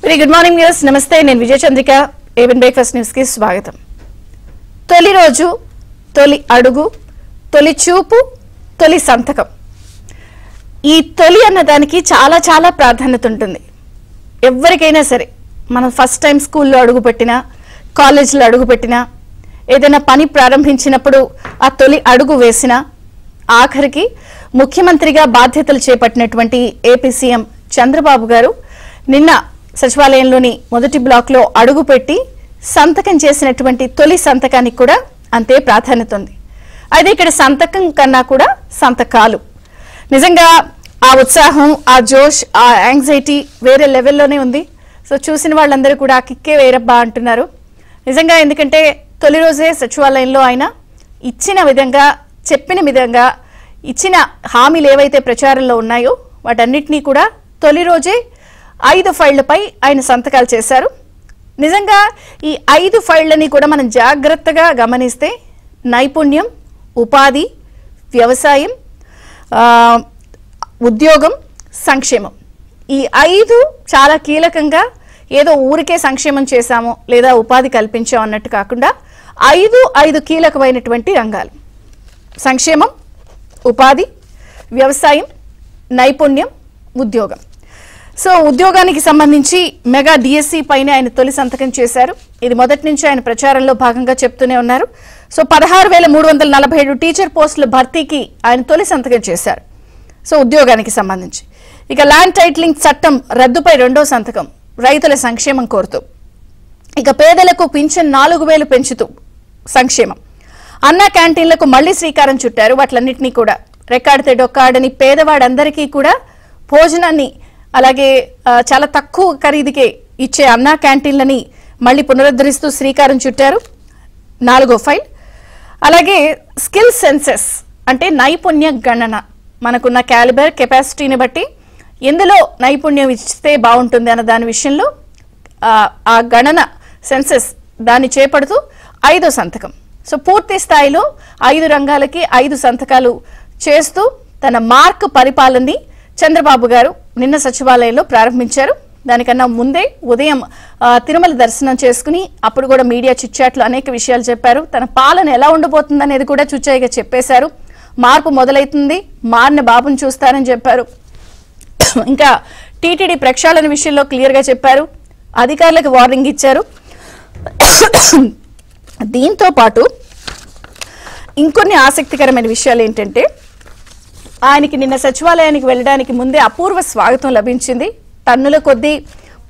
Very good morning news. నమస్తే, నేను విజయ Chandrika. ఏవెన్ breakfast news కి స్వాగతం. తొలి రోజు, తొలి అడుగు, తొలి చూపు, తొలి సంతకం. ఈ తొలి అన్నదానికి చాలా చాలా ప్రాధాన్యత ఉంటుంది. ఎవరికైనా సరే మనం ఫస్ట్ టైం స్కూల్లో అడుగు పెట్టినా, కాలేజీలో అడుగు పెట్టినా, ఏదైనా పని ప్రారంభించినప్పుడు ఆ తొలి అడుగు వేసినా, ఆఖరికి ముఖ్యమంత్రిగా బాధ్యతలు చేపట్టినటువంటి ఏపీ సీఎం చంద్రబాబు గారు నిన్న సచివాలయంలోని మొదటి బ్లాక్ లో అడుగుపెట్టి సంతకం చేసినటువంటి తొలి సంతకానికి కూడా అంతే ప్రాధాన్యత ఉంది. అయితే ఇక్కడ సంతకం కన్నా కూడా సంతకాలు, నిజంగా ఆ ఉత్సాహం, ఆ జోష్, ఆ యాంగ్జైటీ వేరే లెవెల్లోనే ఉంది. సో చూసిన వాళ్ళందరూ కూడా కిక్కే వేరబ్బా అంటున్నారు నిజంగా. ఎందుకంటే తొలి రోజే సచివాలయంలో ఆయన ఇచ్చిన విధంగా, చెప్పిన విధంగా, ఇచ్చిన హామీలు ఏవైతే ప్రచారంలో ఉన్నాయో వాటన్నిటినీ కూడా తొలి రోజే 5 ఫైళ్లపై ఆయన సంతకాలు చేశారు. నిజంగా ఈ 5 ఫైళ్లని కూడా మనం జాగ్రత్తగా గమనిస్తే నైపుణ్యం, ఉపాధి, వ్యవసాయం, ఉద్యోగం, సంక్షేమం, ఈ 5 చాలా కీలకంగా. ఏదో ఊరికే సంక్షేమం చేశామో లేదా ఉపాధి కల్పించాం అన్నట్టు కాకుండా 5 కీలకమైనటువంటి రంగాలు: సంక్షేమం, ఉపాధి, వ్యవసాయం, నైపుణ్యం, ఉద్యోగం. సో ఉద్యోగానికి సంబంధించి మెగా డిఎస్సి పైన ఆయన తొలి సంతకం చేశారు. ఇది మొదటి నుంచి ఆయన ప్రచారంలో భాగంగా చెప్తూనే ఉన్నారు. సో 16,347 టీచర్ పోస్టుల భర్తీకి ఆయన తొలి సంతకం చేశారు. సో ఉద్యోగానికి సంబంధించి ఇక ల్యాండ్ టైటిలింగ్ చట్టం రద్దుపై రెండో సంతకం, రైతుల సంక్షేమం కోరుతూ. ఇక పేదలకు పింఛన్ 4,000 పెంచుతూ సంక్షేమం. అన్నా క్యాంటీన్లకు మళ్లీ శ్రీకారం చుట్టారు. వాటిలన్నింటినీ కూడా రెక్కాడితే డొక్కాడని పేదవాడందరికీ కూడా భోజనాన్ని, అలాగే చాలా తక్కువ ఖరీదుకే ఇచ్చే అన్నా క్యాంటీన్లని మళ్లీ పునరుద్ధరిస్తూ శ్రీకారం చుట్టారు. 4వ ఫైల్. అలాగే స్కిల్ సెన్సెస్ అంటే నైపుణ్య గణన, మనకున్న క్యాలిబర్, కెపాసిటీని బట్టి ఎందులో నైపుణ్యం ఇస్తే బాగుంటుంది అన్న దాని విషయంలో ఆ గణన, సెన్సెస్, దాన్ని చేపడుతూ 5వ సంతకం. సో పూర్తి స్థాయిలో 5 రంగాలకి 5 సంతకాలు చేస్తూ తన మార్క్ పరిపాలనని చంద్రబాబు గారు నిన్న సచివాలయంలో ప్రారంభించారు. దానికన్నా ముందే ఉదయం తిరుమల దర్శనం చేసుకుని అప్పుడు కూడా మీడియా చిట్చాట్లు అనేక విషయాలు చెప్పారు. తన పాలన ఎలా ఉండబోతుంది అనేది కూడా చుచ్చాయిగా చెప్పేశారు. మార్పు మొదలైతుంది, మారిన బాబుని చూస్తారని చెప్పారు. ఇంకా టీటీడీ ప్రక్షాళన విషయంలో క్లియర్ గా చెప్పారు. అధికారులకు వార్నింగ్ ఇచ్చారు. దీంతో పాటు ఇంకొన్ని ఆసక్తికరమైన విషయాలు ఏంటంటే, ఆయనకి నిన్న సచివాలయానికి వెళ్ళడానికి ముందే అపూర్వ స్వాగతం లభించింది. టన్నుల కొద్దీ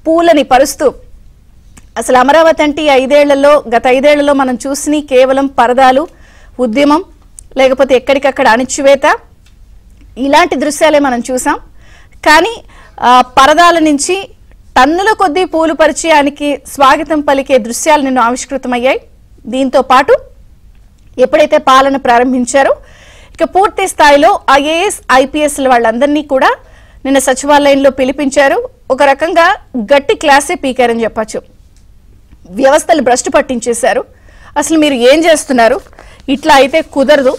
పూలని పరుస్తూ. అసలు అమరావతి అంటే గత 5 ఏళ్లలో మనం చూసి కేవలం పరదాలు, ఉద్యమం, లేకపోతే ఎక్కడికక్కడ అణిచివేత, ఇలాంటి దృశ్యాలే మనం చూసాం. కానీ పరదాల నుంచి టన్నుల కొద్దీ పూలు పరిచి ఆయనకి స్వాగతం పలికే దృశ్యాలు నిన్న ఆవిష్కృతమయ్యాయి. దీంతో పాటు ఎప్పుడైతే పాలన ప్రారంభించారో ఇక పూర్తి స్థాయిలో ఐఏఎస్, ఐపీఎస్ల వాళ్ళందరినీ కూడా నిన్న సచివాలయంలో పిలిపించారు. ఒక రకంగా గట్టి క్లాసే పీకారని చెప్పచ్చు. వ్యవస్థలు భ్రష్టు పట్టించేశారు. అసలు మీరు ఏం చేస్తున్నారు, ఇట్లా అయితే కుదరదు,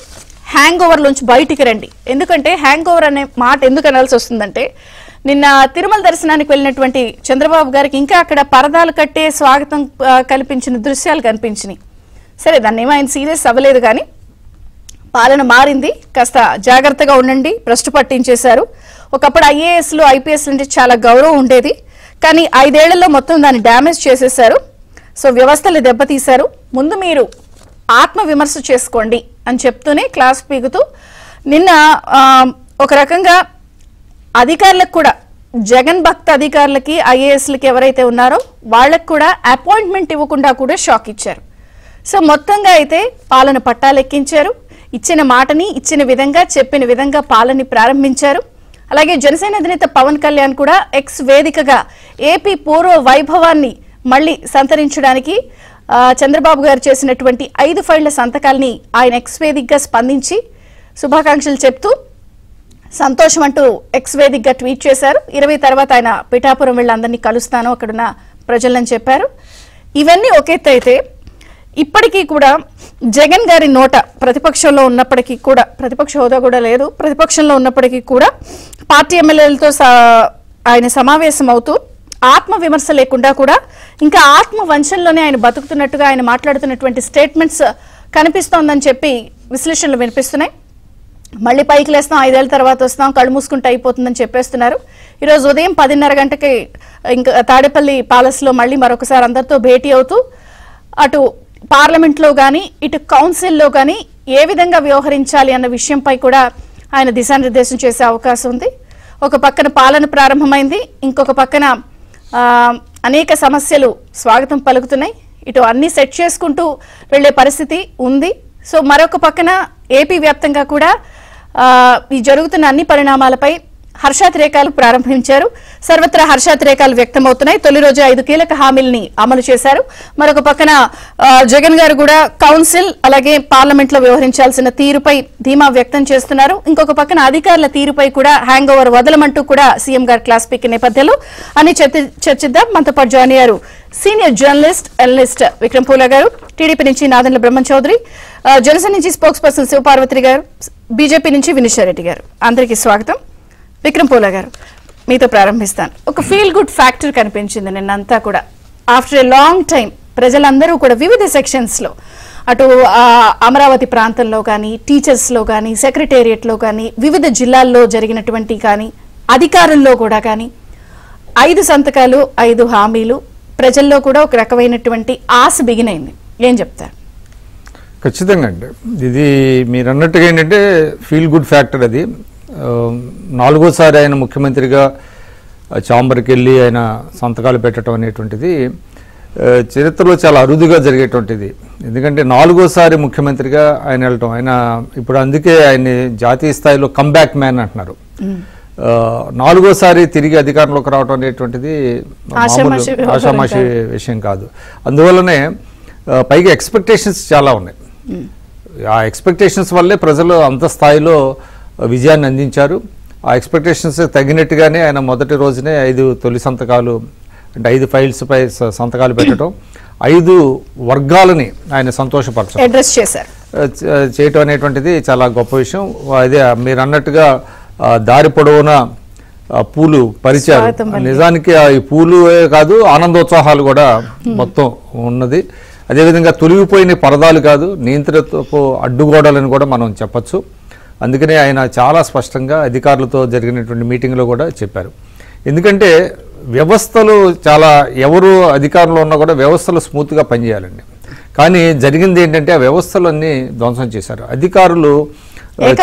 హ్యాంగ్ ఓవర్ నుంచి బయటికి రండి. ఎందుకంటే హ్యాంగ్ ఓవర్ అనే మాట ఎందుకు అనాల్సి వస్తుందంటే, నిన్న తిరుమల దర్శనానికి వెళ్ళినటువంటి చంద్రబాబు గారికి ఇంకా అక్కడ పరదాలు కట్టే స్వాగతం కల్పించిన దృశ్యాలు కనిపించినాయి. సరే, దాన్ని ఏమో ఆయన సీరియస్ అవ్వలేదు, కానీ పాలన మారింది, కాస్త జాగ్రత్తగా ఉండండి, భ్రష్టు పట్టించేశారు. ఒకప్పుడు ఐఏఎస్లు, ఐపీఎస్ అంటే చాలా గౌరవం ఉండేది, కానీ 5 ఏళ్లలో మొత్తం దాన్ని డ్యామేజ్ చేసేశారు. సో వ్యవస్థలు దెబ్బతీశారు. ముందు మీరు ఆత్మ విమర్శ చేసుకోండి అని చెప్తూనే క్లాస్ పీగుతూ నిన్న ఒక రకంగా అధికారులకు కూడా, జగన్ భక్త అధికారులకి, ఐఏఎస్లకి ఎవరైతే ఉన్నారో వాళ్ళకు కూడా అపాయింట్మెంట్ ఇవ్వకుండా కూడా షాక్ ఇచ్చారు. సో మొత్తంగా అయితే పాలన పట్టాలెక్కించారు. ఇచ్చిన మాటని ఇచ్చిన విధంగా, చెప్పిన విధంగా పాలనని ప్రారంభించారు. అలాగే జనసేన అధినేత పవన్ కళ్యాణ్ కూడా ఎక్స్ వేదికగా ఏపీ పూర్వ వైభవాన్ని మళ్లీ సంతరించడానికి చంద్రబాబు గారు చేసినటువంటి 5 ఫైళ్ల సంతకాల్ని ఆయన ఎక్స్ వేదికగా స్పందించి శుభాకాంక్షలు చెప్తూ సంతోషం అంటూ ఎక్స్ వేదికగా ట్వీట్ చేశారు. 20 తర్వాత ఆయన పిఠాపురం వెళ్ళి అందరినీ కలుస్తాను, అక్కడున్న ప్రజలని చెప్పారు. ఇవన్నీ ఒకెత్తు అయితే ఇప్పటికీ కూడా జగన్ గారి నోట ప్రతిపక్షంలో ఉన్నప్పటికీ కూడా, ప్రతిపక్ష హోదా కూడా లేదు, ప్రతిపక్షంలో ఉన్నప్పటికీ కూడా పార్టీ ఎమ్మెల్యేలతో ఆయన సమావేశం అవుతూ ఆత్మ విమర్శ లేకుండా కూడా ఇంకా ఆత్మ వంచనలోనే ఆయన బతుకుతున్నట్టుగా ఆయన మాట్లాడుతున్నటువంటి స్టేట్మెంట్స్ కనిపిస్తోందని చెప్పి విశ్లేషణలు వినిపిస్తున్నాయి. మళ్ళీ పైకి లేస్తాం, 5 ఏళ్ల తర్వాత వస్తాం, కళ్ళు మూసుకుంటే అయిపోతుందని చెప్పేస్తున్నారు. ఈరోజు ఉదయం 10:30 గంటకి ఇంకా తాడేపల్లి ప్యాలెస్లో మళ్ళీ మరొకసారి అందరితో భేటీ అవుతూ అటు పార్లమెంట్లో కానీ ఇటు కౌన్సిల్లో కానీ ఏ విధంగా వ్యవహరించాలి అన్న విషయంపై కూడా ఆయన దిశానిర్దేశం చేసే అవకాశం ఉంది. ఒక పక్కన పాలన ప్రారంభమైంది, ఇంకొక పక్కన అనేక సమస్యలు స్వాగతం పలుకుతున్నాయి. ఇటు అన్ని సెట్ చేసుకుంటూ వెళ్లే పరిస్థితి ఉంది. సో మరొక పక్కన ఏపీ వ్యాప్తంగా కూడా ఈ జరుగుతున్న అన్ని పరిణామాలపై హర్షాతిరేకాలు ప్రారంభించారు. సర్వత్రా హర్షాతిరేకాలు వ్యక్తమవుతున్నాయి. తొలి రోజు 5 కీలక హామీల్ని అమలు చేశారు. మరొక పక్కన జగన్ గారు కూడా కౌన్సిల్ అలాగే పార్లమెంట్ లో వ్యవహరించాల్సిన తీరుపై ధీమా వ్యక్తం చేస్తున్నారు. ఇంకొక పక్కన అధికారుల తీరుపై కూడా హ్యాంగ్ ఓవర్ వదలమంటూ కూడా సీఎం గారు క్లాస్ పీక్ నేపథ్యంలో అని చర్చిద్దాం. మనతో పాటు జాయిన్ అయ్యారు సీనియర్ జర్నలిస్ట్ అనలిస్ట్ విక్రమ్ పూలా గారు, టీడీపీ నుంచి నాదెండ్ల బ్రహ్మం చౌదరి, జనసేన నుంచి స్పోక్స్ పర్సన్ శివపార్వతి గారు, బీజేపీ నుంచి వినిషారెడ్డి గారు. అందరికీ స్వాగతం. విక్రమ్ పూలా గారు, మీతో ప్రారంభిస్తాను. ఒక ఫీల్ గుడ్ ఫ్యాక్టర్ కనిపించింది నిన్నంతా కూడా. ఆఫ్టర్ ఏ లాంగ్ టైం ప్రజలందరూ కూడా వివిధ సెక్షన్స్లో అటు అమరావతి ప్రాంతంలో కానీ, టీచర్స్లో కానీ, సెక్రటేరియట్లో కానీ, వివిధ జిల్లాల్లో జరిగినటువంటి కానీ, అధికారుల్లో కూడా కానీ 5 సంతకాలు 5 హామీలు ప్రజల్లో కూడా ఒక రకమైనటువంటి ఆశ బిగినైంది. ఏం చెప్తారు? ఖచ్చితంగా అండి, ఇది మీరు అన్నట్టుగా ఏంటంటే ఫీల్ గుడ్ ఫ్యాక్టర్. అది 4వ సారి ఆయన ముఖ్యమంత్రిగా ఛాంబర్కి వెళ్ళి ఆయన సంతకాలు పెట్టడం అనేటువంటిది చరిత్రలో చాలా అరుదుగా జరిగేటువంటిది. ఎందుకంటే 4వ సారి ముఖ్యమంత్రిగా ఆయన వెళ్ళటం, ఆయన ఇప్పుడు అందుకే ఆయన్ని జాతీయ స్థాయిలో కమ్బ్యాక్ మ్యాన్ అంటున్నారు. 4వ సారి తిరిగి అధికారంలోకి రావడం అనేటువంటిది ఆషామాషి విషయం కాదు. అందువల్లనే పైగా ఎక్స్పెక్టేషన్స్ చాలా ఉన్నాయి. ఆ ఎక్స్పెక్టేషన్స్ వల్లే ప్రజలు అంత స్థాయిలో విజయాన్ని అందించారు. ఆ ఎక్స్పెక్టేషన్స్ తగినట్టుగానే ఆయన మొదటి రోజునే 5 తొలి సంతకాలు అంటే 5 ఫైల్స్ పై సంతకాలు పెట్టడం, 5 వర్గాలని ఆయన సంతోషపరచడం, అడ్రస్ చేశారు, చేయటం అనేటువంటిది చాలా గొప్ప విషయం. అదే మీరు అన్నట్టుగా దారి పొడవునా పూలు పరిచారు. నిజానికి ఈ పూలు కాదు, ఆనందోత్సాహాలు కూడా మొత్తం ఉన్నది. అదేవిధంగా తొలిగిపోయిన పరదాలు కాదు, నియంత్రణకు అడ్డుగోడలని కూడా మనం చెప్పచ్చు. అందుకనే ఆయన చాలా స్పష్టంగా అధికారులతో జరిగినటువంటి మీటింగ్లో కూడా చెప్పారు. ఎందుకంటే వ్యవస్థలు చాలా, ఎవరు అధికారంలో ఉన్నా కూడా వ్యవస్థలు స్మూత్గా పనిచేయాలండి. కానీ జరిగింది ఏంటంటే ఆ వ్యవస్థలన్నీ ధ్వంసం చేశారు. అధికారులు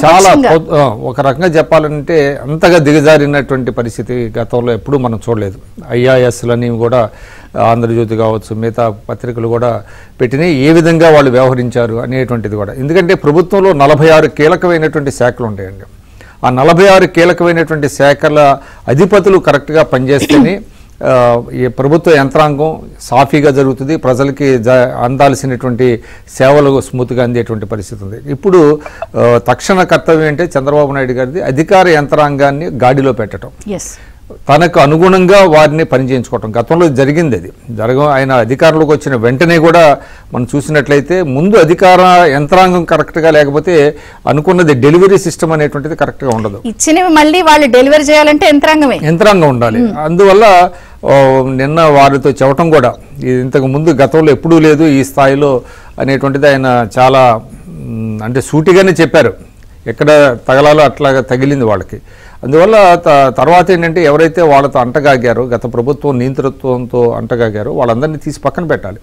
చాలా ఒక రకంగా చెప్పాలంటే అంతగా దిగజారినటువంటి పరిస్థితి గతంలో ఎప్పుడూ మనం చూడలేదు. ఐఆర్ఎస్లని కూడా ఆంధ్రజ్యోతి కావచ్చు, మిగతా పత్రికలు కూడా పెట్టినాయి ఏ విధంగా వాళ్ళు వ్యవహరించారు అనేటువంటిది కూడా. ఎందుకంటే ప్రభుత్వంలో 46 కీలకమైనటువంటి శాఖలు ఉంటాయండి. ఆ 46 కీలకమైనటువంటి శాఖల అధిపతులు కరెక్ట్గా పనిచేస్తేనే ఈ ప్రభుత్వ యంత్రాంగం సాఫీగా జరుగుతుంది, ప్రజలకి అందాల్సినటువంటి సేవలు స్మూత్గా అందేటువంటి పరిస్థితి ఉంది. ఇప్పుడు తక్షణ కర్తవ్యం అంటే చంద్రబాబు నాయుడు గారిది అధికార యంత్రాంగాన్ని గాడిలో పెట్టడం, తనకు అనుగుణంగా వారిని పనిచేయించుకోవటం. గతంలో జరిగింది అది ఆయన అధికారంలోకి వచ్చిన వెంటనే కూడా మనం చూసినట్లయితే ముందు అధికార యంత్రాంగం కరెక్ట్గా లేకపోతే అనుకున్నది డెలివరీ సిస్టమ్ అనేటువంటిది కరెక్ట్గా ఉండదు. ఇచ్చినవి మళ్ళీ వాళ్ళు డెలివరీ చేయాలంటే యంత్రాంగం ఉండాలి. అందువల్ల నిన్న వారితో చెప్పటం కూడా ఇంతకు ముందు గతంలో ఎప్పుడూ లేదు ఈ స్థాయిలో అనేటువంటిది ఆయన చాలా అంటే సూటిగానే చెప్పారు. ఎక్కడ తగలాలో అట్లాగా తగిలింది వాళ్ళకి. అందువల్ల తర్వాత ఏంటంటే ఎవరైతే వాళ్ళతో అంటగాగారో, గత ప్రభుత్వం నియంతృత్వంతో అంటగాగారో వాళ్ళందరినీ తీసి పక్కన పెట్టాలి.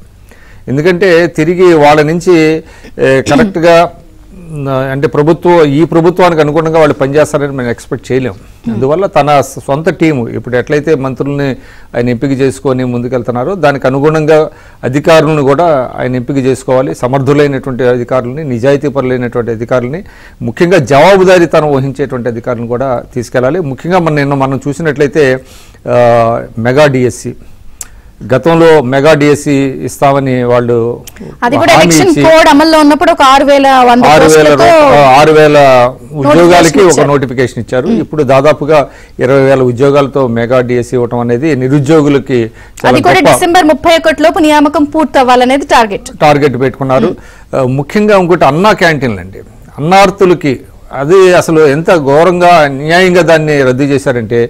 ఎందుకంటే తిరిగి వాళ్ళ నుంచి కరెక్ట్గా అంటే ఈ ప్రభుత్వానికి అనుగుణంగా వాళ్ళు పనిచేస్తారని మనం ఎక్స్పెక్ట్ చేయలేము. అందువల్ల తన సొంత టీము ఇప్పుడు ఎట్లయితే మంత్రుల్ని ఆయన ఎంపిక చేసుకొని ముందుకెళ్తున్నారో దానికి అనుగుణంగా అధికారులను కూడా ఆయన ఎంపిక చేసుకోవాలి. సమర్థులైనటువంటి అధికారులని, నిజాయితీపరులైనటువంటి అధికారులని, ముఖ్యంగా జవాబుదారీతనం వహించేటువంటి అధికారులను కూడా తీసుకెళ్ళాలి. ముఖ్యంగా మనం చూసినట్లయితే మెగా డిఎస్సి, గతంలో మెగా డిఎస్సి ఇస్తామని వాళ్ళు 6,000 ఉద్యోగాలకి ఒక నోటిఫికేషన్ ఇచ్చారు. ఇప్పుడు దాదాపుగా 20,000 ఉద్యోగాలతో మెగా డిఎస్సి ఇవ్వడం అనేది నిరుద్యోగులకి డిసెంబర్ 31 లోపు నియామకం పూర్తవ్వాలనేది టార్గెట్ పెట్టుకున్నారు. ముఖ్యంగా ఇంకోటి అన్నా క్యాంటీన్లు అండి. అన్నార్థులకి అది అసలు ఎంత ఘోరంగా అన్యాయంగా దాన్ని రద్దు చేశారంటే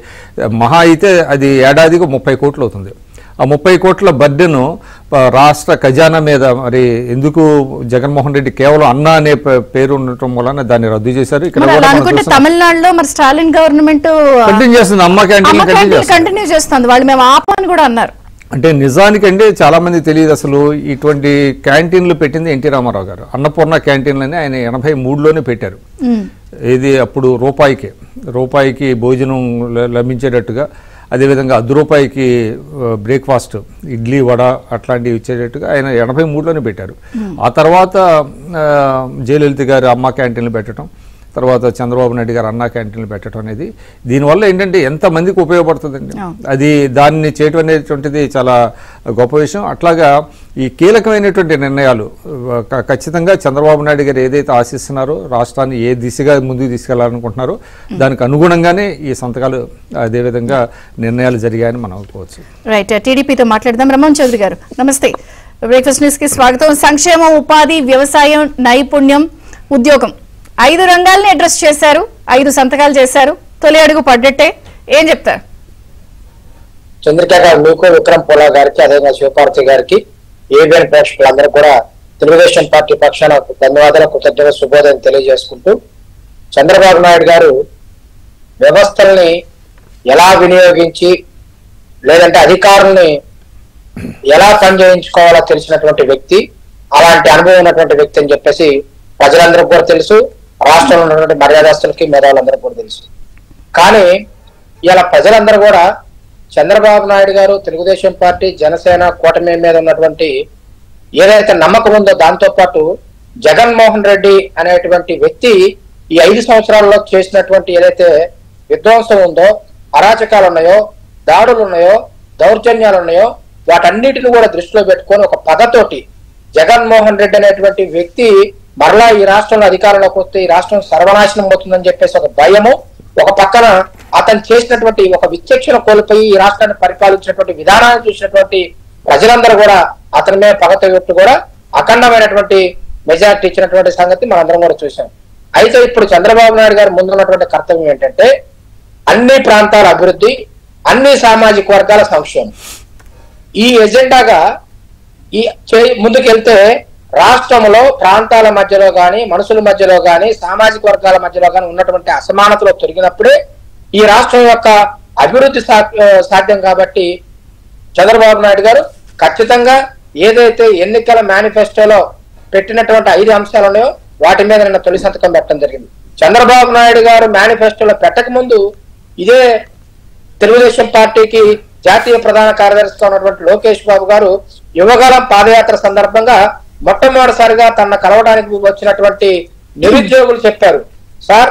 మహా అయితే అది ఏడాదికి 30 కోట్లు అవుతుంది. ఆ 30 కోట్ల బర్డెను రాష్ట్ర ఖజానా మీద మరి ఎందుకు జగన్మోహన్ రెడ్డి కేవలం అన్న అనే పేరు ఉండటం వలన దాన్ని రద్దు చేశారు. ఇక్కడ తమిళనాడులో మరి స్టాలిన్ గవర్నమెంట్ కంటిన్యూ చేస్తుంది, అమ్మ క్యాంటీన్ కంటిన్యూ చేస్తుంది, వాళ్ళు మేము ఆపని కూడా అన్నారు. అంటే నిజానికంటే చాలా మంది తెలియదు అసలు ఇటువంటి క్యాంటీన్లు పెట్టింది ఎన్టీ రామారావు గారు. అన్నపూర్ణ క్యాంటీన్లని ఆయన 83లోనే పెట్టారు. ఇది అప్పుడు రూపాయికి భోజనం లభించేటట్టుగా, అదేవిధంగా ₹10 బ్రేక్ఫాస్ట్, ఇడ్లీ వడ అట్లాంటివి ఇచ్చేటట్టుగా ఆయన 83లోనే పెట్టారు. ఆ తర్వాత జయలలిత గారు అమ్మ క్యాంటీన్లు పెట్టడం, తర్వాత చంద్రబాబు నాయుడు గారు అన్నా క్యాంటీన్లు పెట్టడం అనేది దీనివల్ల ఏంటంటే ఎంతమందికి ఉపయోగపడుతుందండి. అది దాన్ని చేయటం అనేటువంటిది చాలా గొప్ప విషయం. అట్లాగా ఈ కీలకమైనటువంటి నిర్ణయాలు ఖచ్చితంగా చంద్రబాబు నాయుడు గారు ఏదైతే ఆశిస్తున్నారో, రాష్ట్రాన్ని ఏ దిశగా ముందుకు తీసుకెళ్లాలనుకుంటున్నారో దానికి అనుగుణంగానే ఈ సంతకాలు అదేవిధంగా నిర్ణయాలు జరిగాయని మనం అనుకోవచ్చు. రైట్, టీడీపీతో మాట్లాడదాం. రమణ్ చౌదరి గారు నమస్తే, బ్రేక్ఫాస్ట్ న్యూస్ కి స్వాగతం. సంక్షేమం, ఉపాధి, వ్యవసాయం, నైపుణ్యం, ఉద్యోగం 5 రంగాల్ని అడ్రస్ చేశారు, 5 సంతకాలు చేశారు. తొలి అడుగు పడ్డట్టే, ఏం చెప్తారు? చంద్రిక గారు, మీకు, విక్రమ్ పోలా గారికి, అదేవిధంగా శివపార్వతి గారికి, ఏబిఎన్ ప్రేక్షకులందరూ కూడా తెలుగుదేశం పార్టీ పక్షాన ధన్యవాదాలు, కృతజ్ఞత, శుభోదయం తెలియజేసుకుంటూ, చంద్రబాబు నాయుడు గారు వ్యవస్థల్ని ఎలా వినియోగించి లేదంటే అధికారుల్ని ఎలా పనిచేయించుకోవాలో తెలిసినటువంటి వ్యక్తి, అలాంటి అనుభవం ఉన్నటువంటి వ్యక్తి అని చెప్పేసి ప్రజలందరికీ కూడా తెలుసు, రాష్ట్రంలో ఉన్నటువంటి మర్యాదస్తులకి మేధావులందరికీ కూడా తెలుసు. కానీ ఇలా ప్రజలందరూ కూడా చంద్రబాబు నాయుడు గారు, తెలుగుదేశం పార్టీ, జనసేన కూటమి మీద ఉన్నటువంటి ఏదైతే నమ్మకం ఉందో దాంతో పాటు జగన్మోహన్ రెడ్డి అనేటువంటి వ్యక్తి ఈ 5 సంవత్సరాల్లో చేసినటువంటి ఏదైతే విధ్వంసం ఉందో, అరాచకాలు ఉన్నాయో, దాడులు ఉన్నాయో, దౌర్జన్యాలు ఉన్నాయో, వాటన్నిటిని కూడా దృష్టిలో పెట్టుకొని ఒక పగతోటి జగన్మోహన్ రెడ్డి అనేటువంటి వ్యక్తి మరలా ఈ రాష్ట్రంలో అధికారంలోకి వస్తే ఈ రాష్ట్రం సర్వనాశనం అవుతుందని చెప్పేసి ఒక భయము, ఒక పక్కన అతను చేసినటువంటి ఒక విచక్షణ కోల్పోయి ఈ రాష్ట్రాన్ని పరిపాలించినటువంటి విధానాన్ని చూసినటువంటి ప్రజలందరూ కూడా అతని మీద పగతొట్టు కూడా అఖండమైనటువంటి మెజారిటీ ఇచ్చినటువంటి సంగతి మనందరం కూడా చూసాం. అయితే ఇప్పుడు చంద్రబాబు నాయుడు గారు ముందున్నటువంటి కర్తవ్యం ఏంటంటే అన్ని ప్రాంతాల అభివృద్ధి, అన్ని సామాజిక వర్గాల సంక్షేమం, ఈ ఎజెండాగా ఈ ముందుకెళ్తే రాష్ట్రంలో ప్రాంతాల మధ్యలో గాని, మనుషుల మధ్యలో గాని, సామాజిక వర్గాల మధ్యలో గాని ఉన్నటువంటి అసమానతలు తొలగినప్పుడే ఈ రాష్ట్రం యొక్క అభివృద్ధి సాధ్యం. కాబట్టి చంద్రబాబు నాయుడు గారు ఖచ్చితంగా ఏదైతే ఎన్నికల మేనిఫెస్టోలో పెట్టినటువంటి 5 అంశాలు ఉన్నాయో వాటి మీద నిన్న తొలి సంతకం పెట్టడం జరిగింది. చంద్రబాబు నాయుడు గారు మేనిఫెస్టోలో పెట్టక ముందు ఇదే తెలుగుదేశం పార్టీకి జాతీయ ప్రధాన కార్యదర్శిగా ఉన్నటువంటి లోకేష్ బాబు గారు యువగలం పాదయాత్ర సందర్భంగా మొట్టమొదటిసారిగా తన కలవడానికి వచ్చినటువంటి నిరుద్యోగులు చెప్పారు, సార్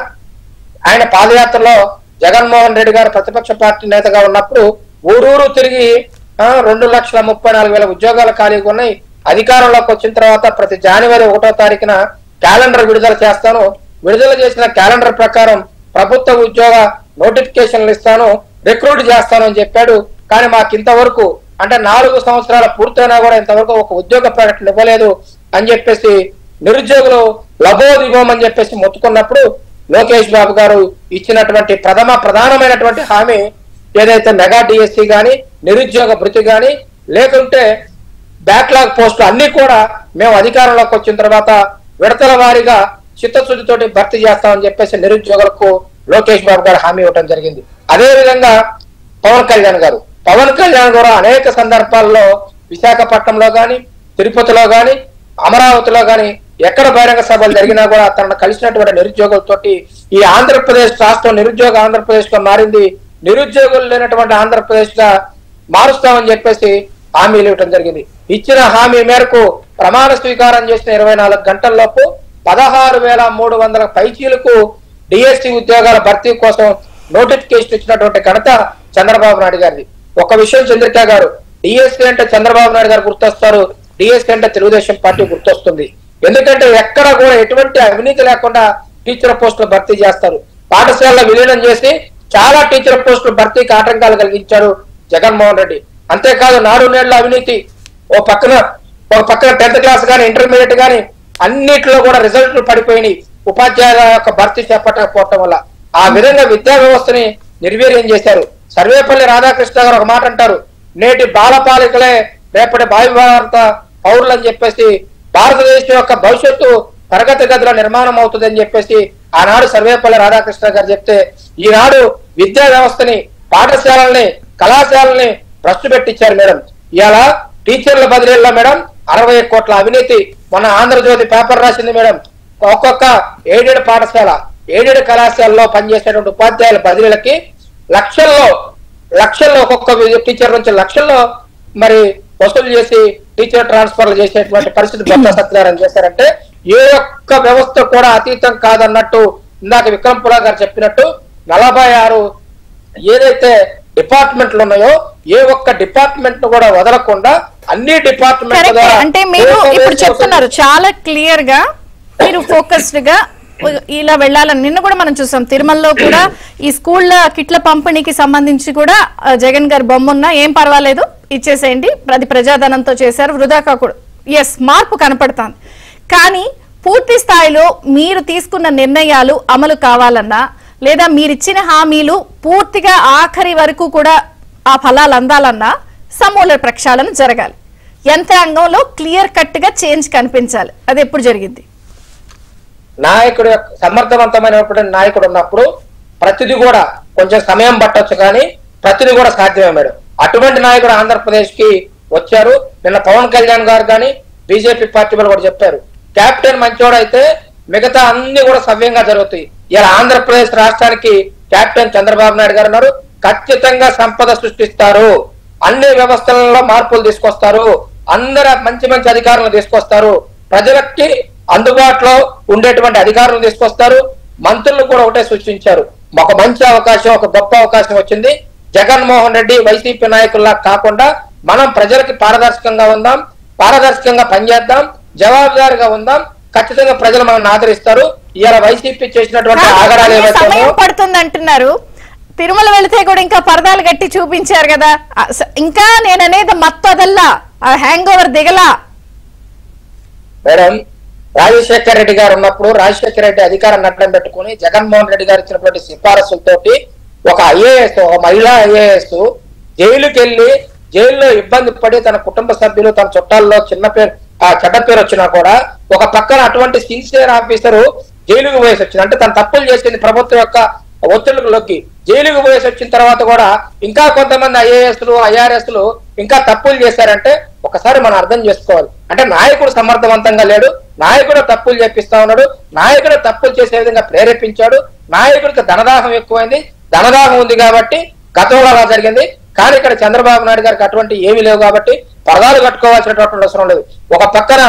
ఆయన పాదయాత్రలో జగన్మోహన్ రెడ్డి గారు ప్రతిపక్ష పార్టీ నేతగా ఉన్నప్పుడు ఊరూరు తిరిగి 2,34,000 ఉద్యోగాలు ఖాళీగా ఉన్నాయి, అధికారంలోకి వచ్చిన తర్వాత ప్రతి జనవరి 1వ తారీఖున క్యాలెండర్ విడుదల చేస్తాను, విడుదల చేసిన క్యాలెండర్ ప్రకారం ప్రభుత్వ ఉద్యోగ నోటిఫికేషన్లు ఇస్తాను, రిక్రూట్ చేస్తాను అని చెప్పాడు. కానీ మాకు ఇంతవరకు అంటే 4 సంవత్సరాల పూర్తయినా కూడా ఇంతవరకు ఒక ఉద్యోగ ప్రకటన ఇవ్వలేదు అని చెప్పేసి నిరుద్యోగులు లబోదిబోమని చెప్పేసి మొత్తుకున్నప్పుడు లోకేష్ బాబు గారు ఇచ్చినటువంటి ప్రధానమైనటువంటి హామీ ఏదైతే మెగా డిఎస్సి గాని, నిరుద్యోగ భృతి గాని, లేకుంటే బ్యాక్లాగ్ పోస్టులు అన్ని కూడా మేము అధికారంలోకి వచ్చిన తర్వాత విడతల వారీగా చిత్తశుద్ధితోటి భర్తీ చేస్తామని చెప్పేసి నిరుద్యోగులకు లోకేష్ బాబు గారు హామీ ఇవ్వడం జరిగింది. అదే విధంగా పవన్ కళ్యాణ్ గారు అనేక సందర్భాల్లో విశాఖపట్నంలో గాని, తిరుపతిలో గాని, అమరావతిలో గాని ఎక్కడ బహిరంగ సభలు జరిగినా కూడా తనను కలిసినటువంటి నిరుద్యోగులతోటి ఈ ఆంధ్రప్రదేశ్ రాష్ట్రం నిరుద్యోగ ఆంధ్రప్రదేశ్ గా మారింది, నిరుద్యోగులు లేనటువంటి ఆంధ్రప్రదేశ్ గా మారుస్తామని చెప్పేసి హామీలు ఇవ్వడం జరిగింది. ఇచ్చిన హామీ మేరకు ప్రమాణ స్వీకారం చేసిన 24 గంటల్లోపు 16,300 పైచీలకు డిఎస్సి ఉద్యోగాల భర్తీ కోసం నోటిఫికేషన్ ఇచ్చినటువంటి ఘనత చంద్రబాబు నాయుడు గారిది. ఒక విషయం చంద్రిక గారు, డిఎస్సి అంటే చంద్రబాబు నాయుడు గారు గుర్తొస్తారు, డిఎస్సి అంటే తెలుగుదేశం పార్టీ గుర్తొస్తుంది. ఎందుకంటే ఎక్కడ కూడా ఎటువంటి అవినీతి లేకుండా టీచర్ పోస్టులు భర్తీ చేస్తారు. పాఠశాలలో విలీనం చేసి చాలా టీచర్ పోస్టులు భర్తీకి ఆటంకాలు కలిగించాడు జగన్మోహన్ రెడ్డి. అంతేకాదు 4 నెలల అవినీతి, ఒక పక్కన 10th క్లాస్ కానీ, ఇంటర్మీడియట్ కానీ అన్నిట్లో కూడా రిజల్ట్లు పడిపోయినాయి. ఉపాధ్యాయుల యొక్క భర్తీ చేపట్టకపోవటం వల్ల ఆ విధంగా విద్యా వ్యవస్థని నిర్వీర్యం చేశారు. సర్వేపల్లి రాధాకృష్ణ గారు ఒక మాట అంటారు, నేటి బాలపాలికలే రేపటి భారత పౌరులు అని చెప్పేసి, భారతదేశం యొక్క భవిష్యత్తు తరగతి గదుల నిర్మాణం అవుతుంది అని చెప్పేసి ఆనాడు సర్వేపల్లి రాధాకృష్ణ గారు చెప్తే, ఈనాడు విద్యా వ్యవస్థని, పాఠశాలల్ని, కళాశాలని భ్రష్టు పెట్టించారు మేడం. ఇవాళ టీచర్ల బదిలీల్లో మేడం 60 కోట్ల అవినీతి. మొన్న ఆంధ్రజ్యోతి పేపర్ రాసింది మేడం, ఒక్కొక్క ఎయిడెడ్ పాఠశాల, ఎయిడెడ్ కళాశాలలో పనిచేసేటువంటి ఉపాధ్యాయుల బదిలీలకి లక్షల్లో ఒక్కొక్క టీచర్ నుంచి లక్షల్లో మరి వసూలు చేసి టీచర్ ట్రాన్స్ఫర్లు చేసేటువంటి పరిస్థితి బొత్స సత్యనారాయణ చేశారంటే ఏ ఒక్క వ్యవస్థ కూడా అతీతం కాదన్నట్టు ఇందాక విక్రమ్ పులా గారు చెప్పినట్టు 46 ఏదైతే డిపార్ట్మెంట్లు ఉన్నాయో ఏ ఒక్క డిపార్ట్మెంట్ కూడా వదలకుండా అన్ని డిపార్ట్మెంట్ అంటే మీరు ఇప్పుడు చెప్తున్నారు చాలా క్లియర్ గా, మీరు ఫోకస్డ్ గా ఇలా వెళ్ళాలని. నిన్న కూడా మనం చూసాం తిరుమలలో కూడా ఈ స్కూళ్ళ కిట్ల పంపిణీకి సంబంధించి కూడా జగన్ గారి బొమ్మ ఉన్నా ఏం పర్వాలేదు ఇచ్చేసేయండి, అది ప్రజాధనంతో చేశారు, వృధా కాకూడదు. ఎస్, మార్పు కనపడుతుంది. కానీ పూర్తి స్థాయిలో మీరు తీసుకున్న నిర్ణయాలు అమలు కావాలన్నా, లేదా మీరిచ్చిన హామీలు పూర్తిగా ఆఖరి వరకు కూడా ఆ ఫలాలు అందాలన్నా సమూల ప్రక్షాళన జరగాలి. యంత్రాంగంలో క్లియర్ కట్ గా చేంజ్ కనిపించాలి. అది ఎప్పుడు జరిగింది? నాయకుడు సమర్థవంతమైనటువంటి నాయకుడు ఉన్నప్పుడు ప్రతిదీ కూడా కొంచెం సమయం పట్టొచ్చు, కానీ ప్రతిదీ కూడా సాధ్యమే మేడం. అటువంటి నాయకుడు ఆంధ్రప్రదేశ్ కి వచ్చారు. నిన్న పవన్ కళ్యాణ్ గారు కానీ బీజేపీ పార్టీ వాళ్ళు కూడా చెప్పారు, కెప్టెన్ మంచోడు అయితే మిగతా అన్ని కూడా సవ్యంగా జరుగుతాయి. ఇలా ఆంధ్రప్రదేశ్ రాష్ట్రానికి కెప్టెన్ చంద్రబాబు నాయుడు గారు ఉన్నారు, ఖచ్చితంగా సంపద సృష్టిస్తారు, అన్ని వ్యవస్థలలో మార్పులు తీసుకొస్తారు, అందరూ మంచి మంచి అధికారులను తీసుకొస్తారు, ప్రజలకి అందుబాటులో ఉండేటువంటి అధికారులను తీసుకొస్తారు. మంత్రులు కూడా ఒకటే సూచించారు, ఒక మంచి అవకాశం, ఒక గొప్ప అవకాశం వచ్చింది. జగన్మోహన్ రెడ్డి వైసీపీ నాయకుల్లా కాకుండా మనం ప్రజలకి పారదర్శకంగా ఉందాం, పారదర్శకంగా పనిచేద్దాం, జవాబుదారిగా ఉందాం, ఖచ్చితంగా ప్రజలు మనల్ని ఆదరిస్తారు. ఇవాళ వైసీపీ చేసినటువంటి ఆగడాలు ఏవైతే పడుతుంది అంటున్నారు, తిరుమల వెళితే కూడా ఇంకా పరదాలు గట్టి చూపించారు కదా, ఇంకా నేననేది మత్తదల్లా హ్యాంగ్ ఓవర్ దిగలా మేడం. రాజశేఖర రెడ్డి గారు ఉన్నప్పుడు రాజశేఖర రెడ్డి అధికారాన్ని అడ్డం పెట్టుకుని జగన్మోహన్ రెడ్డి గారు ఇచ్చినటువంటి సిఫారసులతోటి ఒక ఐఏఎస్, ఒక మహిళా ఐఏఎస్ జైలుకి వెళ్ళి జైల్లో ఇబ్బంది పడి తన కుటుంబ సభ్యులు, తన చుట్టాల్లో చెడ్డ పేరు వచ్చినా కూడా ఒక పక్కన అటువంటి సిన్సియర్ ఆఫీసరు జైలుకు పోయేసి వచ్చింది. అంటే తను తప్పులు చేసింది ప్రభుత్వం యొక్క ఒత్తిళ్లలోకి జైలుకు పోయేసి వచ్చిన తర్వాత కూడా ఇంకా కొంతమంది ఐఏఎస్లు, ఐఆర్ఎస్లు ఇంకా తప్పులు చేశారంటే ఒకసారి మనం అర్థం చేసుకోవాలి. అంటే నాయకుడు సమర్థవంతంగా లేడు, నాయకుడు తప్పులు చేపిస్తా ఉన్నాడు, నాయకుడు తప్పులు చేసే విధంగా ప్రేరేపించాడు, నాయకుడికి ధనదాహం ఎక్కువైంది, ధనదాహం ఉంది కాబట్టి గతంలో అలా జరిగింది. కానీ ఇక్కడ చంద్రబాబు నాయుడు గారికి అటువంటి ఏమీ లేవు కాబట్టి పరదాలు కట్టుకోవాల్సినటువంటి అవసరం లేదు. ఒక పక్కన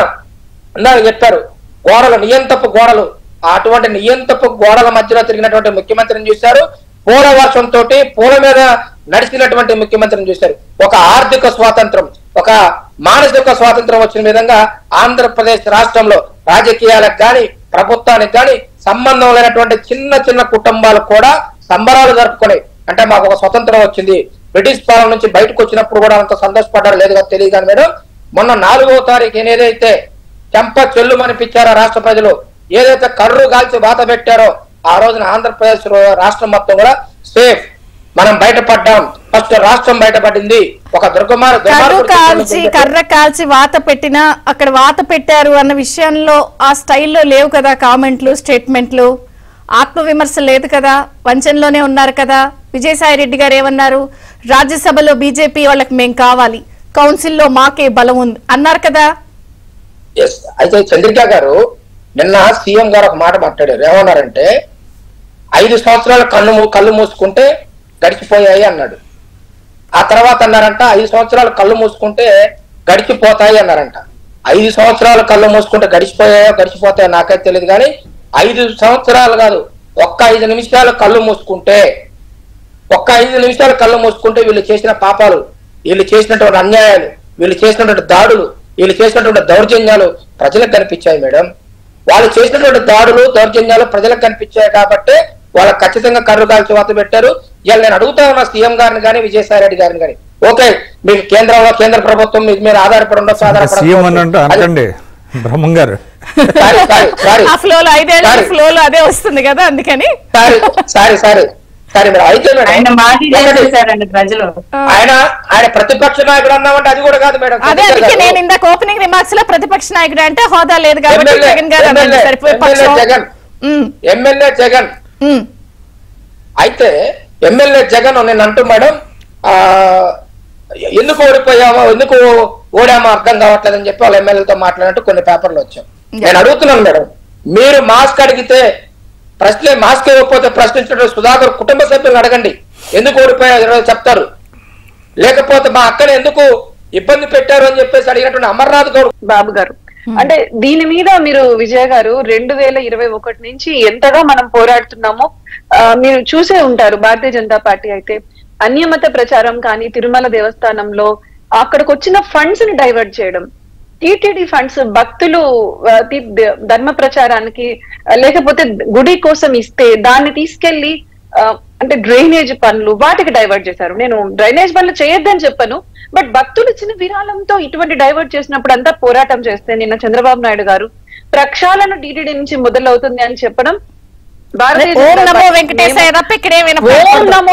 అన్నారు చెప్పారు గోడలు, నియంతపు గోడలు, అటువంటి నియంతపు గోడల మధ్యలో తిరిగినటువంటి ముఖ్యమంత్రిని చూశారు, పూల వర్షంతో పూల మీద నడిచినటువంటి ముఖ్యమంత్రిని చూశారు. ఒక ఆర్థిక స్వాతంత్రం, ఒక మానసిక స్వాతంత్రం వచ్చిన విధంగా ఆంధ్రప్రదేశ్ రాష్ట్రంలో రాజకీయాలకు గాని ప్రభుత్వానికి గాని సంబంధం లేనటువంటి చిన్న చిన్న కుటుంబాలు కూడా సంబరాలు జరుపుకునే, అంటే మాకు ఒక స్వతంత్రం వచ్చింది, బ్రిటిష్ పాలన నుంచి బయటకు వచ్చినప్పుడు కూడా అంత సంతోషపడ్డారు లేదు కదా తెలియదు. కానీ మేడం మొన్న 4వ తారీఖు ఏదైతే చెంప చెల్లు అనిపించారో రాష్ట్ర ప్రజలు, ఏదైతే కర్రు కాల్చి వాత పెట్టారో ఆ రోజున ఆంధ్రప్రదేశ్ రాష్ట్రం మొత్తం కూడా సేఫ్, మనం బయటపడ్డాం, ఫస్ట్ రాష్ట్రం బయటపడింది. ఒక కర్ర కాల్చి వాత పెట్టినా అక్కడ వాత పెట్టారు అన్న విషయంలో ఆ స్టైల్లో లేవు కదా కామెంట్లు, స్టేట్మెంట్లు, ఆత్మవిమర్శ లేదు కదా, వంచనలోనే ఉన్నారు కదా. విజయసాయి రెడ్డి గారు ఏమన్నారు, రాజ్యసభలో బీజేపీ వాళ్ళకి మేం కావాలి, కౌన్సిల్లో మాకే బలం ఉంది అన్నారు కదా. అయితే చంద్రిక గారు నిన్న సీఎం గారు ఒక మాట మాట్లాడారు, ఏమన్నారంటే 5 సంవత్సరాలు కళ్ళు మూసుకుంటే గడిచిపోయాయి అన్నాడు. ఆ తర్వాత అన్నారంట 5 సంవత్సరాలు కళ్ళు మూసుకుంటే గడిచిపోతాయి అన్నారంట. 5 సంవత్సరాలు కళ్ళు మూసుకుంటే గడిచిపోతాయో నాకైతే తెలియదు, కానీ 5 సంవత్సరాలు కాదు, ఒక్క 5 నిమిషాలు కళ్ళు మూసుకుంటే, ఒక్క 5 నిమిషాలు కళ్ళు మూసుకుంటే వీళ్ళు చేసిన పాపాలు, వీళ్ళు చేసినటువంటి అన్యాయాలు, వీళ్ళు చేసినటువంటి దాడులు, వీళ్ళు చేసినటువంటి దౌర్జన్యాలు ప్రజలకు కనిపించాయి మేడం. వాళ్ళు చేసినటువంటి దాడులు, దౌర్జన్యాలు ప్రజలకు కనిపించాయి కాబట్టి వాళ్ళకి ఖచ్చితంగా కర్రు కాల్చి వాత పెట్టారు. ఇవాళ నేను అడుగుతా ఉన్నా సీఎం గారిని కానీ విజయసాయి రెడ్డి గారిని కానీ, ఓకే మీకు కేంద్రంలో కేంద్ర ప్రభుత్వం మీద ఆధారపడి ఉండొచ్చు, సీఎం అంటే అనకండి, బ్రహ్మం గారు ఆ ఫ్లోలో 5 ఏళ్ళ ఫ్లోలో అదే వస్తుంది కదా, అందుకని అయితే ప్రజలు ఆయన ప్రతిపక్ష నాయకుడు అన్నామంటే అది కూడా కాదు మేడం. అదే అందుకే నేను ఇందాక ఓపెనింగ్ రిమార్క్స్ లో ప్రతిపక్ష నాయకుడు అంటే హోదా లేదు కాబట్టి జగన్ గారు ఎమ్మెల్యే జగన్ అయితే ఎమ్మెల్యే జగన్ నేను అంటూ మేడం ఎందుకు ఓడిపోయామో ఎందుకు ఓడామో అర్థం కావట్లేదని చెప్పి వాళ్ళ ఎమ్మెల్యేలతో మాట్లాడినట్టు కొన్ని పేపర్లు వచ్చాం. నేను అడుగుతున్నాను మేడం, మీరు మాస్క్ అడిగితే మాస్క్ ఇవ్వకపోతే ప్రశ్నించడం సుధాకర్ కుటుంబ సభ్యులను అడగండి ఎందుకు ఓడిపోయారో చెప్తారు. లేకపోతే మా అక్కని ఎందుకు ఇబ్బంది పెట్టారు అని చెప్పేసి అడిగినటువంటి అమర్నాథ్ గౌడ్ బాబు గారు అంటే దీని మీద మీరు విజయ గారు 2021 నుంచి ఎంతగా మనం పోరాడుతున్నామో మీరు చూసే ఉంటారు. భారతీయ జనతా పార్టీ అయితే అన్యమత ప్రచారం కానీ తిరుమల దేవస్థానంలో అక్కడికి వచ్చిన ఫండ్స్ ని డైవర్ట్ చేయడం, టీటీడీ ఫండ్స్ భక్తులు ధర్మ ప్రచారానికి లేకపోతే గుడి కోసం ఇస్తే దాన్ని తీసుకెళ్లి అంటే డ్రైనేజ్ పనులు వాటికి డైవర్ట్ చేశారు. నేను డ్రైనేజ్ పనులు చేయొద్దని చెప్పను, బట్ భక్తులు ఇచ్చిన విరాళంతో ఇటువంటి డైవర్ట్ చేసినప్పుడు అంతా పోరాటం చేస్తే నిన్న చంద్రబాబు నాయుడు గారు ప్రక్షాళన టీటీడీ నుంచి మొదలవుతుంది అని చెప్పడం ఓం నమో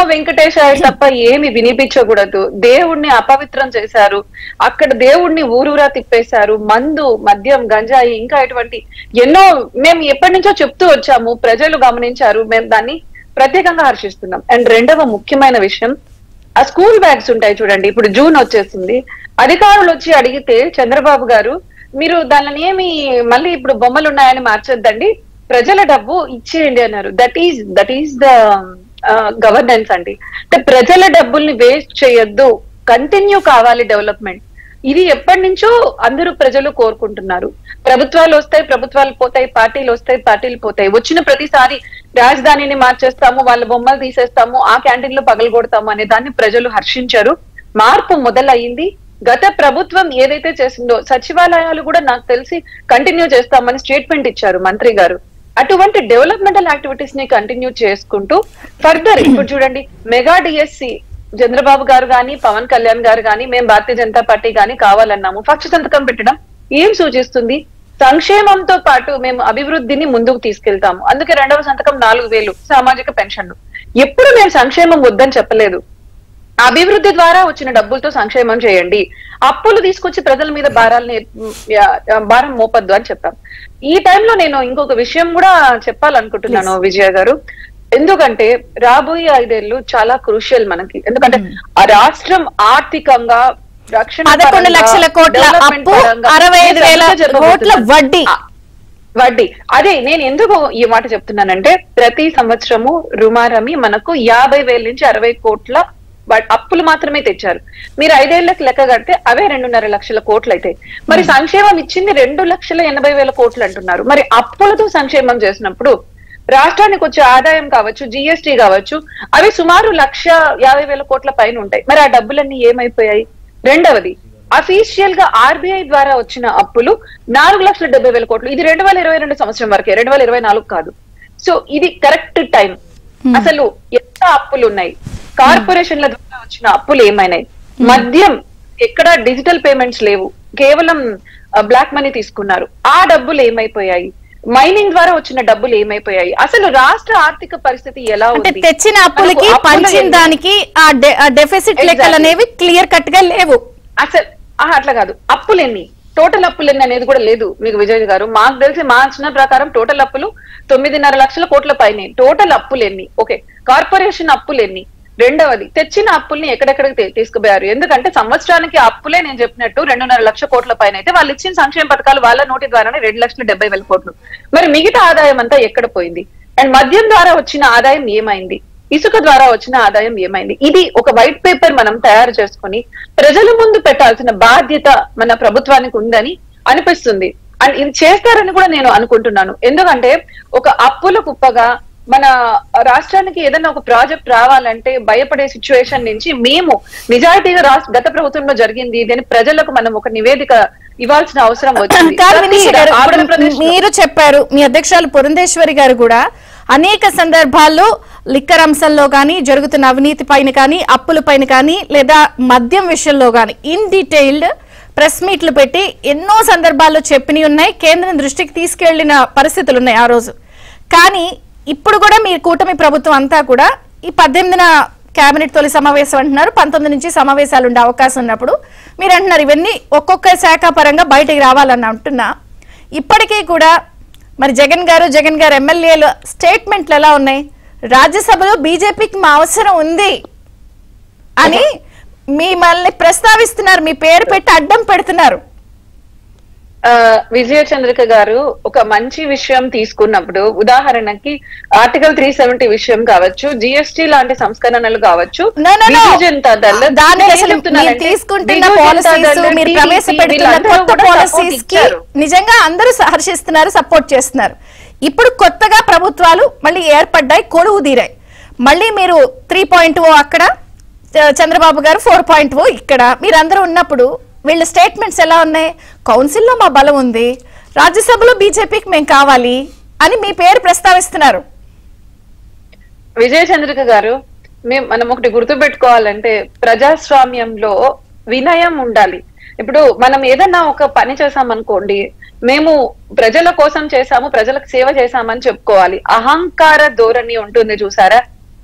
వెంకటేశాయ తప్ప ఏమి వినిపించకూడదు. దేవుణ్ణి అపవిత్రం చేశారు, అక్కడ దేవుణ్ణి ఊరూరా తిప్పేశారు. మందు, మద్యం, గంజాయి ఇంకా ఇటువంటి ఎన్నో మేము ఎప్పటి నుంచో చెప్తూ వచ్చాము, ప్రజలు గమనించారు, మేము దాన్ని ప్రత్యేకంగా హర్షిస్తున్నాం. అండ్ రెండవ ముఖ్యమైన విషయం, ఆ స్కూల్ బ్యాగ్స్ ఉంటాయి చూడండి, ఇప్పుడు జూన్ వచ్చేసింది, అధికారులు వచ్చి అడిగితే చంద్రబాబు గారు మీరు దానిని ఏమి మళ్ళీ ఇప్పుడు బొమ్మలు ఉన్నాయని మార్చొద్దండి, ప్రజల డబ్బు ఇచ్చేయండి అన్నారు. దట్ ఈస్ ద గవర్నెన్స్ అండి. అంటే ప్రజల డబ్బుల్ని వేస్ట్ చేయొద్దు, కంటిన్యూ కావాలి డెవలప్మెంట్. ఇది ఎప్పటి నుంచో అందరూ ప్రజలు కోరుకుంటున్నారు. ప్రభుత్వాలు వస్తాయి, ప్రభుత్వాలు పోతాయి, పార్టీలు వస్తాయి, పార్టీలు పోతాయి. వచ్చిన ప్రతిసారి రాజధానిని మార్చేస్తాము, వాళ్ళ బొమ్మలు తీసేస్తాము, ఆ క్యాంటీన్ లో పగలగొడతాము అనే దాన్ని ప్రజలు హర్షించారు. మార్పు మొదలయ్యింది. గత ప్రభుత్వం ఏదైతే చేసిందో సచివాలయాలు కూడా నాకు తెలిసి కంటిన్యూ చేస్తామని స్టేట్మెంట్ ఇచ్చారు మంత్రి గారు. అటువంటి డెవలప్మెంటల్ యాక్టివిటీస్ ని కంటిన్యూ చేసుకుంటూ ఫర్దర్ ఇప్పుడు చూడండి, మెగా డిఎస్సి చంద్రబాబు గారు గాని పవన్ కళ్యాణ్ గారు గాని మేము భారతీయ జనతా పార్టీ గాని కావాలన్నాము. పక్ష సంతకం పెట్టడం ఏం సూచిస్తుంది? సంక్షేమంతో పాటు మేము అభివృద్ధిని ముందుకు తీసుకెళ్తాము. అందుకే రెండవ సంతకం 4,000 సామాజిక పెన్షన్లు. ఎప్పుడు మేము సంక్షేమం వద్దని చెప్పలేదు. అభివృద్ధి ద్వారా వచ్చిన డబ్బులతో సంక్షేమం చేయండి, అప్పులు తీసుకొచ్చి ప్రజల మీద భారం మోపద్దు అని చెప్పాం. ఈ టైంలో నేను ఇంకొక విషయం కూడా చెప్పాలనుకుంటున్నాను విజయ గారు. ఎందుకంటే రాబోయే 5 ఏళ్ళు చాలా క్రూషియల్ మనకి. ఎందుకంటే ఆ రాష్ట్రం ఆర్థికంగా 11 లక్షల కోట్ల అప్పు, 65,000 కోట్ల వడ్డీ. అదే నేను ఎందుకు ఈ మాట చెప్తున్నానంటే ప్రతి సంవత్సరము రుమారమి మనకు 50,000 నుంచి 60 కోట్ల అప్పులు మాత్రమే తెచ్చారు. మీరు 5 ఏళ్లకు లెక్క కడితే అవే 2.5 లక్షల కోట్లు అయితే, మరి సంక్షేమం ఇచ్చింది 2,80,000 కోట్లు అంటున్నారు. మరి అప్పులతో సంక్షేమం చేసినప్పుడు రాష్ట్రానికి వచ్చే ఆదాయం కావచ్చు, జిఎస్టీ కావచ్చు, అవి సుమారు 1,50,000 కోట్ల పైన ఉంటాయి. మరి ఆ డబ్బులన్నీ ఏమైపోయాయి? రెండవది, అఫీషియల్ గా ఆర్బీఐ ద్వారా వచ్చిన అప్పులు 4,70,000 కోట్లు. ఇది 2022 సంవత్సరం వరకే, 2024 కాదు. సో ఇది కరెక్ట్ టైం. అసలు ఎంత అప్పులు ఉన్నాయి? కార్పొరేషన్ల ద్వారా వచ్చిన అప్పులు ఏమైనాయి? మద్యం ఎక్కడ డిజిటల్ పేమెంట్స్ లేవు, కేవలం బ్లాక్ మనీ తీసుకున్నారు. ఆ డబ్బులు ఏమైపోయాయి? మైనింగ్ ద్వారా వచ్చిన డబ్బులు ఏమైపోయాయి? అసలు రాష్ట్ర ఆర్థిక పరిస్థితి ఎలా ఉంది? తెచ్చిన అప్పులకి పంచిన దానికి ఆ డెఫిసిట్ లెక్కలు అనేవి క్లియర్ కట్ గా లేవు. అసలు అట్లా కాదు, అప్పులు ఎన్ని, టోటల్ అప్పులు ఎన్ని అనేది కూడా లేదు మీకు విజయ్ గారు. మాకు తెలిసి మా అంచనా ప్రకారం టోటల్ అప్పులు 9.5 లక్షల కోట్ల పైనే. టోటల్ అప్పులు ఎన్ని? ఓకే, కార్పొరేషన్ అప్పులు ఎన్ని? రెండవది, తెచ్చిన అప్పుల్ని ఎక్కడెక్కడికి తీసుకుపోయారు? ఎందుకంటే సంవత్సరానికి అప్పులే నేను చెప్పినట్టు 2.5 లక్షల కోట్ల పైన అయితే వాళ్ళు ఇచ్చిన సంక్షేమ పథకాలు వాళ్ళ నోటి ద్వారానే 2,70,000 కోట్లు. మరి మిగతా ఆదాయం అంతా ఎక్కడ పోయింది? అండ్ మద్యం ద్వారా వచ్చిన ఆదాయం ఏమైంది? ఇసుక ద్వారా వచ్చిన ఆదాయం ఏమైంది? ఇది ఒక వైట్ పేపర్ మనం తయారు చేసుకుని ప్రజల ముందు పెట్టాల్సిన బాధ్యత మన ప్రభుత్వానికి ఉందని అనిపిస్తుంది. అండ్ ఇది చేస్తారని కూడా నేను అనుకుంటున్నాను. ఎందుకంటే ఒక అప్పుల కుప్పగా మన రాష్ట్రానికి ఏదైనా ఒక ప్రాజెక్ట్ రావాలంటే భయపడే సిచ్యువేషన్ నుంచి మేము నిజాయితీగా గత ప్రభుత్వంలో జరిగింది దీని ప్రజలకు మనం ఒక నివేదిక ఇవ్వాల్సిన అవసరం వచ్చింది. మీరు చెప్పారు, మీ అధ్యక్షురాలు పురంధేశ్వరి గారు కూడా అనేక సందర్భాల్లో లిక్కర్ అంశంలో కానీ, జరుగుతున్న అవినీతి పైన కానీ, అప్పుల పైన కానీ, లేదా మద్యం విషయంలో కానీ ఇన్ డీటెయిల్డ్ ప్రెస్ మీట్లు పెట్టి ఎన్నో సందర్భాల్లో చెప్పినవి ఉన్నాయి, కేంద్రం దృష్టికి తీసుకెళ్లిన పరిస్థితులు ఉన్నాయి ఆ రోజు. కానీ ఇప్పుడు కూడా మీ కూటమి ప్రభుత్వం అంతా కూడా ఈ 18న కేబినెట్ తొలి సమావేశం అంటున్నారు, 19 నుంచి సమావేశాలు ఉండే అవకాశం ఉన్నప్పుడు మీరు అంటున్నారు ఇవన్నీ ఒక్కొక్క శాఖ పరంగా బయటికి రావాలని అంటున్నా. ఇప్పటికీ కూడా మరి జగన్ గారు ఎమ్మెల్యేలు స్టేట్మెంట్లు ఎలా ఉన్నాయి? రాజ్యసభలో బీజేపీకి మా అవసరం ఉంది అని మిమ్మల్ని ప్రస్తావిస్తున్నారు, మీ పేరు పెట్టి అడ్డం పెడుతున్నారు. విజయ చంద్రిక గారు ఒక మంచి విషయం తీసుకున్నప్పుడు, ఉదాహరణకి ఆర్టికల్ 370 విషయం కావచ్చు, జిఎస్టీ లాంటి సంస్కరణలు కావచ్చు, బిజు జనతా దళ్ నిజంగా అందరూ హర్షిస్తున్నారు, సపోర్ట్ చేస్తున్నారు. ఇప్పుడు కొత్తగా ప్రభుత్వాలు మళ్ళీ ఏర్పడ్డాయి, కొలువు తీరాయి. మళ్ళీ మీరు 3.0 అక్కడ, చంద్రబాబు గారు 4.0 ఇక్కడ, మీరందరూ ఉన్నప్పుడు వీళ్ళ స్టేట్మెంట్స్ ఎలా ఉన్నాయి? కౌన్సిల్లో మా బలం ఉంది, రాజ్యసభలో బీజేపీకి మేము కావాలి అని మీ పేరు ప్రస్తావిస్తున్నారు. విజయ చంద్రిక గారు, మనం ఒకటి గుర్తు పెట్టుకోవాలంటే ప్రజాస్వామ్యంలో వినయం ఉండాలి. ఇప్పుడు మనం ఏదన్నా ఒక పని చేసామనుకోండి, మేము ప్రజల కోసం చేశాము, ప్రజలకు సేవ చేశామని చెప్పుకోవాలి. అహంకార ధోరణి ఉంటుంది చూసారా,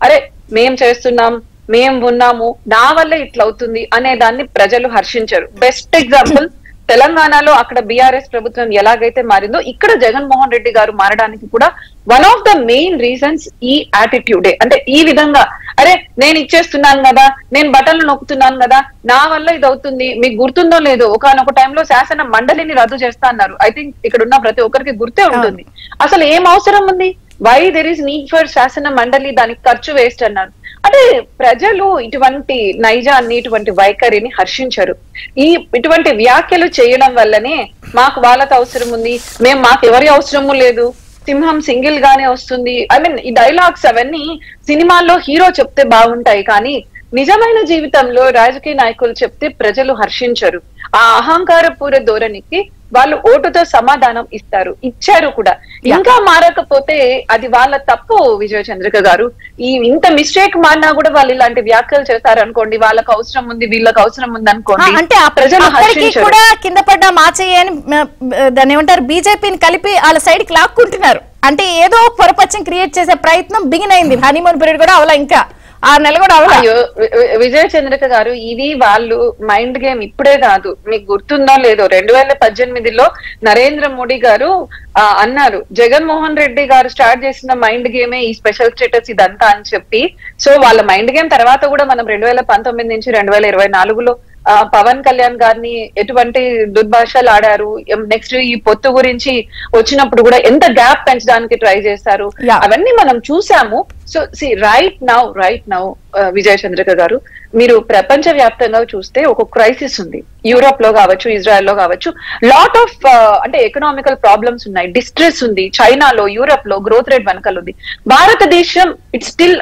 అరే మేం చేస్తున్నాం, మేం ఉన్నాము, నా వల్ల ఇట్లా అవుతుంది అనే దాన్ని ప్రజలు హర్షించరు. బెస్ట్ ఎగ్జాంపుల్ తెలంగాణలో అక్కడ బీఆర్ఎస్ ప్రభుత్వం ఎలాగైతే మారిందో, ఇక్కడ జగన్మోహన్ రెడ్డి గారు మారడానికి కూడా one of the main reasons ఈ యాటిట్యూడే. అంటే ఈ విధంగా, అరే నేను ఇచ్చేస్తున్నాను కదా, నేను బటన్లు నొక్కుతున్నాను కదా, నా వల్ల ఇది అవుతుంది. మీకు గుర్తుందో లేదో, ఒకనొక టైంలో శాసన మండలిని రద్దు చేస్తా అన్నారు. ఐ థింక్ ఇక్కడ ఉన్న ప్రతి ఒక్కరికి గుర్తే ఉంటుంది. అసలు ఏం అవసరం ఉంది? Why there is need for శాసన మండలి, దానికి ఖర్చు వేస్ట్ అన్నారు. అంటే ప్రజలు ఇటువంటి నైజాన్ని, ఇటువంటి వైఖరిని హర్షించరు. ఇటువంటి వ్యాఖ్యలు చేయడం వల్లనే మాకు వాళ్ళతో అవసరం ఉంది, మాకు ఎవరి అవసరము లేదు, సింహం సింగిల్ గానే వస్తుంది. ఐ మీన్ ఈ డైలాగ్స్ అవన్నీ సినిమాల్లో హీరో చెప్తే బాగుంటాయి, కానీ నిజమైన జీవితంలో రాజకీయ నాయకులు చెప్తే ప్రజలు హర్షించరు. ఆ అహంకారపూర ధోరణికి వాళ్ళు ఓటుతో సమాధానం ఇచ్చారు కూడా. ఇంకా మారకపోతే అది వాళ్ళ తప్పు. విజయ చంద్రిక గారు, ఇంత మిస్టేక్ మారినా కూడా వాళ్ళు ఇలాంటి వ్యాఖ్యలు చేస్తారు అనుకోండి, వాళ్ళకు అవసరం ఉంది, వీళ్ళకి అవసరం ఉంది అనుకోండి, అంటే ప్రజలు కూడా కింద పడ్డ మాచయ్య అని దాన్ని ఏమంటారు, బీజేపీని కలిపి వాళ్ళ సైడ్ కి లాక్కుంటున్నారు. అంటే ఏదో పొరపచ్చం క్రియేట్ చేసే ప్రయత్నం బిగిన్ అయింది. హనీమూన్ పీరియడ్ కూడా అవలా, ఇంకా 6 నెలలు కూడా అవలా. విజయ చంద్రిక గారు, ఇది వాళ్ళు మైండ్ గేమ్. ఇప్పుడే కాదు, మీకు గుర్తుందో లేదో, 2018లో నరేంద్ర మోడీ గారు అన్నారు, జగన్మోహన్ రెడ్డి గారు స్టార్ట్ చేసిన మైండ్ గేమే ఈ స్పెషల్ స్టేటస్ ఇదంతా అని చెప్పి. సో వాళ్ళ మైండ్ గేమ్ తర్వాత కూడా మనం 2019 నుంచి 2024లో పవన్ కళ్యాణ్ గారిని ఎటువంటి దుర్భాషలు ఆడారు. నెక్స్ట్ ఈ పొత్తు గురించి వచ్చినప్పుడు కూడా ఎంత గ్యాప్ పెంచడానికి ట్రై చేశారు, అవన్నీ మనం చూసాము. సో రైట్ నౌ విజయ చంద్రిక గారు, మీరు ప్రపంచ వ్యాప్తంగా చూస్తే ఒక క్రైసిస్ ఉంది. యూరోప్ లో కావచ్చు, ఇజ్రాయెల్ లో కావచ్చు, లాట్ ఆఫ్ అంటే ఎకనామికల్ ప్రాబ్లమ్స్ ఉన్నాయి, డిస్ట్రెస్ ఉంది. చైనాలో, యూరోప్ లో గ్రోత్ రేట్ వెనకాల ఉంది. భారతదేశం it's still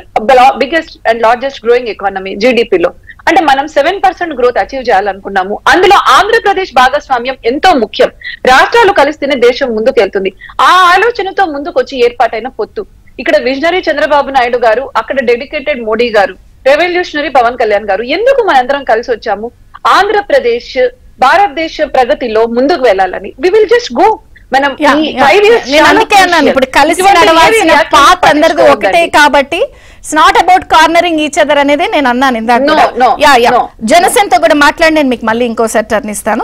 biggest and largest growing economy జీడిపిలో. అంటే మనం 7% గ్రోత్ అచీవ్ చేయాలనుకున్నాము. అందులో ఆంధ్రప్రదేశ్ భాగస్వామ్యం ఎంతో ముఖ్యం. రాష్ట్రాలు కలిస్తేనే దేశం ముందుకు వెళ్తుంది. ఆ ఆలోచనతో ముందుకు వచ్చి ఏర్పాటైన పొత్తు. ఇక్కడ విజనరీ చంద్రబాబు నాయుడు గారు, అక్కడ డెడికేటెడ్ మోడీ గారు, రెవల్యూషనరీ పవన్ కళ్యాణ్ గారు. ఎందుకు మనందరం కలిసి వచ్చాము? ఆంధ్రప్రదేశ్ భారతదేశ ప్రగతిలో ముందుకు వెళ్ళాలని. We will just go. మనం ఇప్పుడు కలిసి నడవాల్సిన పాత్ అందరిది ఒకటే కాబట్టి it's not about cornering each other అనేది నేను అన్నాను ఇందాక. జనసేనతో కూడా మాట్లాడి నేను మీకు మళ్ళీ ఇంకోసారి టర్న్ ఇస్తాను.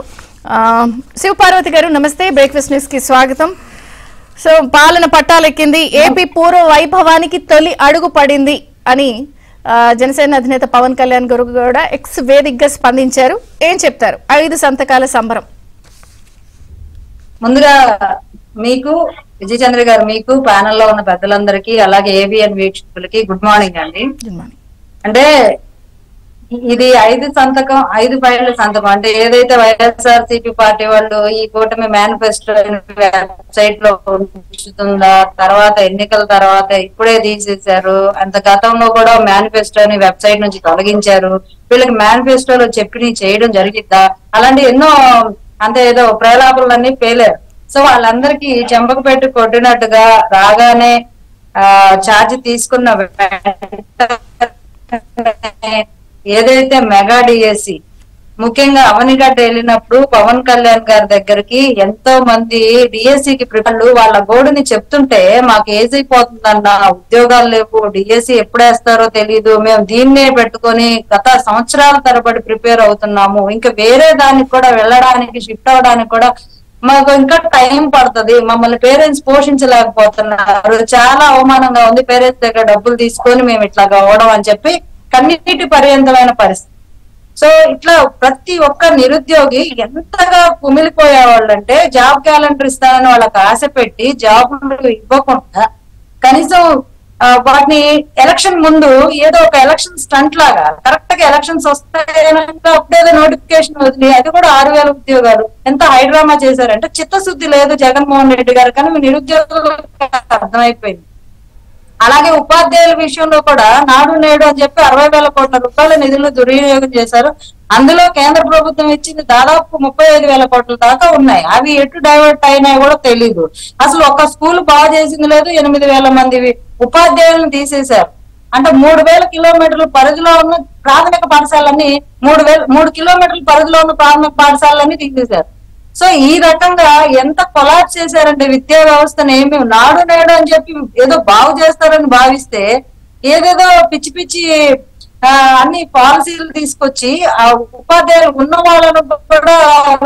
శివపార్వతి గారు నమస్తే, బ్రేక్ఫాస్ట్ న్యూస్ కి స్వాగతం. సో పాలన పట్టాలెక్కింది, ఏపీ పూర్వ వైభవానికి తొలి అడుగు పడింది అని జనసేన అధినేత పవన్ కళ్యాణ్ గారు కూడా ఎక్స్ వేదికగా స్పందించారు. ఏం చెప్తారు? 5 సంతకాల సంబరం. ముందుగా మీకు విజయ చంద్ర గారు, మీకు ప్యానెల్ లో ఉన్న పెద్దలందరికీ, అలాగే ఏబిఎన్ వీక్షకులకి గుడ్ మార్నింగ్ అండి. అంటే ఇది 5 ఫైళ్ళ సంతకం. అంటే ఏదైతే వైఎస్ఆర్సీపీ పార్టీ వాళ్ళు ఈ కూటమి మేనిఫెస్టో వెబ్సైట్ లో ఉంచుతుందా, తర్వాత ఎన్నికల తర్వాత ఇప్పుడే తీసేశారు, అంత గతంలో కూడా మేనిఫెస్టోని వెబ్సైట్ నుంచి తొలగించారు, వీళ్ళకి మేనిఫెస్టోలో చెప్పి చేయడం జరిగిద్దా, అలాంటి ఎన్నో అంతే ఏదో ప్రలాపలన్నీ పేలారు. సో వాళ్ళందరికీ చెంపకు పెట్టి కొట్టినట్టుగా రాగానే ఛార్జ్ తీసుకున్న ఏదైతే మెగా డిఎస్సి ముఖ్యంగా అవనిగడ్డ వెళ్ళినప్పుడు పవన్ కళ్యాణ్ గారి దగ్గరికి ఎంతో మంది డిఎస్సికి ప్రిపేర్లు వాళ్ళ గోడుని చెప్తుంటే మాకు ఏజ్ అయిపోతుందన్న, ఉద్యోగాలు లేవు, డిఎస్సి ఎప్పుడు వేస్తారో తెలియదు, మేము దీన్నే పెట్టుకొని గత సంవత్సరాల తరబడి ప్రిపేర్ అవుతున్నాము, ఇంకా వేరే దానికి కూడా వెళ్ళడానికి షిఫ్ట్ అవడానికి కూడా మాకు ఇంకా టైం పడుతుంది, మమ్మల్ని పేరెంట్స్ పోషించలేకపోతున్నారు, చాలా అవమానంగా ఉంది, పేరెంట్స్ దగ్గర డబ్బులు తీసుకొని మేము ఇట్లా కావడం అని చెప్పి కన్నీటి పర్యంతమైన పరిస్థితి. సో ఇట్లా ప్రతి ఒక్క నిరుద్యోగి ఎంతగా కుమిలిపోయేవాళ్ళంటే జాబ్ క్యాలెండర్ ఇస్తానని వాళ్ళకి ఆశ పెట్టి జాబులు ఇవ్వకుండా కనీసం వాటిని ఎలక్షన్ ముందు ఏదో ఒక ఎలక్షన్ స్టంట్ లాగా కరెక్ట్ గా ఎలక్షన్స్ వస్తాయనగా అప్పుడేదో నోటిఫికేషన్ వదిలి అది కూడా 6,000 ఉద్యోగాలు ఎంత హైడ్రామా చేశారంటే చిత్తశుద్ధి లేదు జగన్మోహన్ రెడ్డి గారు, కానీ నిరుద్యోగులకు అర్థమైపోయింది. అలాగే ఉపాధ్యాయుల విషయంలో కూడా నాడు నేడు అని చెప్పి 60,000 కోట్ల రూపాయల నిధులు దుర్వినియోగం చేశారు. అందులో కేంద్ర ప్రభుత్వం ఇచ్చింది దాదాపు 35,000 కోట్ల దాకా ఉన్నాయి. అవి ఎటు డైవర్ట్ అయినాయి కూడా తెలీదు. అసలు ఒక స్కూల్ బాగా చేసింది లేదు, 8,000 మంది ఉపాధ్యాయులను తీసేశారు. అంటే 3,000 కిలోమీటర్ల పరిధిలో ఉన్న ప్రాథమిక పాఠశాలన్నీ 3 కిలోమీటర్ల పరిధిలో ఉన్న ప్రాథమిక పాఠశాలన్నీ తీసేశారు. సో ఈ రకంగా ఎంత కొలాప్స్ చేశారంటే విద్యా వ్యవస్థను, ఏమి నాడు నేడు అని చెప్పి ఏదో బాగు చేస్తారని భావిస్తే ఏదేదో పిచ్చి పిచ్చి అన్ని పాలసీలు తీసుకొచ్చి ఆ ఉపాధ్యాయులు ఉన్న వాళ్ళను కూడా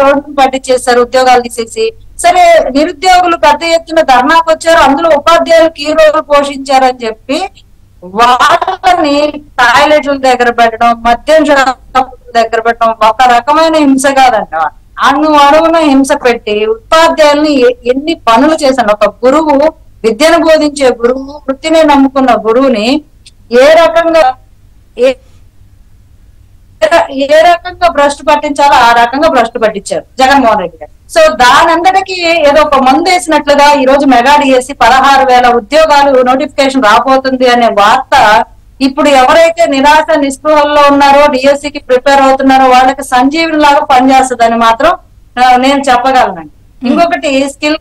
రోడ్డు పట్టించేస్తారు, ఉద్యోగాలు తీసేసి. సరే నిరుద్యోగులు పెద్ద ఎత్తున ధర్నాకు వచ్చారు, అందులో ఉపాధ్యాయులు కీ రోల్ పోషించారని చెప్పి వాళ్ళని టాయిలెట్ల దగ్గర పెట్టడం, మద్యం షాపుల దగ్గర పెట్టడం ఒక రకమైన హింస కాదంట. అణువున హింస పెట్టి ఉపాధ్యాయుల్ని ఎన్ని పనులు చేశాను. ఒక గురువు, విద్యను బోధించే గురువు, వృత్తిని నమ్ముకున్న గురువుని ఏ రకంగా భ్రష్టు పట్టించాలో ఆ రకంగా భ్రష్టు పట్టించారు జగన్మోహన్ రెడ్డి గారు. సో దానందరికీ ఏదో ఒక మందు వేసినట్లుగా ఈ రోజు మెగా డిఎస్సి 16,000 ఉద్యోగాలు నోటిఫికేషన్ రాబోతుంది అనే వార్త ఇప్పుడు ఎవరైతే నిరాశ నిస్పృహల్లో ఉన్నారో, డిఎస్సికి ప్రిపేర్ అవుతున్నారో వాళ్ళకి సంజీవుని లాగా పనిచేస్తుందని మాత్రం నేను చెప్పగలనండి. ఇంకొకటి స్కిల్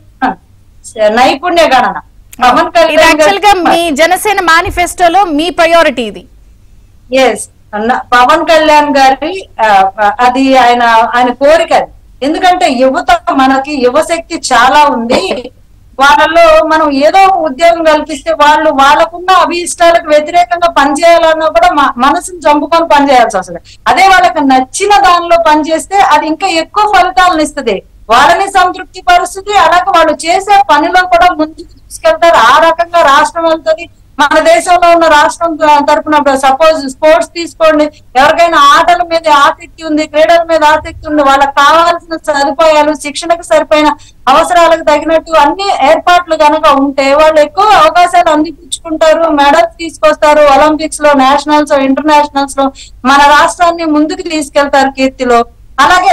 నైపుణ్య గణన. పవన్ కళ్యాణ్ మీ జనసేన మేనిఫెస్టోలో మీ ప్రయారిటీ ఇది. ఎస్, పవన్ కళ్యాణ్ గారి అది ఆయన కోరిక. ఎందుకంటే యువత, మనకి యువశక్తి చాలా ఉంది, వాళ్ళలో మనం ఏదో ఉద్యోగం కల్పిస్తే వాళ్ళకున్న అభీష్టాలకు వ్యతిరేకంగా పనిచేయాలన్నా కూడా మనసును చంపుకొని పనిచేయాల్సి వస్తుంది. అదే వాళ్ళకి నచ్చిన దానిలో పనిచేస్తే అది ఇంకా ఎక్కువ ఫలితాలను ఇస్తుంది, వాళ్ళని సంతృప్తి పరుస్తుంది, అలాగే వాళ్ళు చేసే పనిలో కూడా ముందుకు తీసుకెళ్తారు. ఆ రకంగా రాష్ట్రం వెళ్తుంది. మన దేశంలో ఉన్న రాష్ట్రం తరఫున సపోజ్ స్పోర్ట్స్ తీసుకోండి, ఎవరికైనా ఆటల మీద ఆసక్తి ఉంది, క్రీడల మీద ఆసక్తి ఉంది, వాళ్ళకి కావాల్సిన సదుపాయాలు, శిక్షణకు సరిపోయిన అవసరాలకు తగినట్టు అన్ని ఏర్పాట్లు కనుక ఉంటే వాళ్ళు ఎక్కువ అవకాశాలు అందిపుచ్చుకుంటారు, మెడల్స్ తీసుకొస్తారు, ఒలింపిక్స్ లో, నేషనల్స్, ఇంటర్నేషనల్స్ లో మన రాష్ట్రాన్ని ముందుకు తీసుకెళ్తారు కీర్తిలో. అలాగే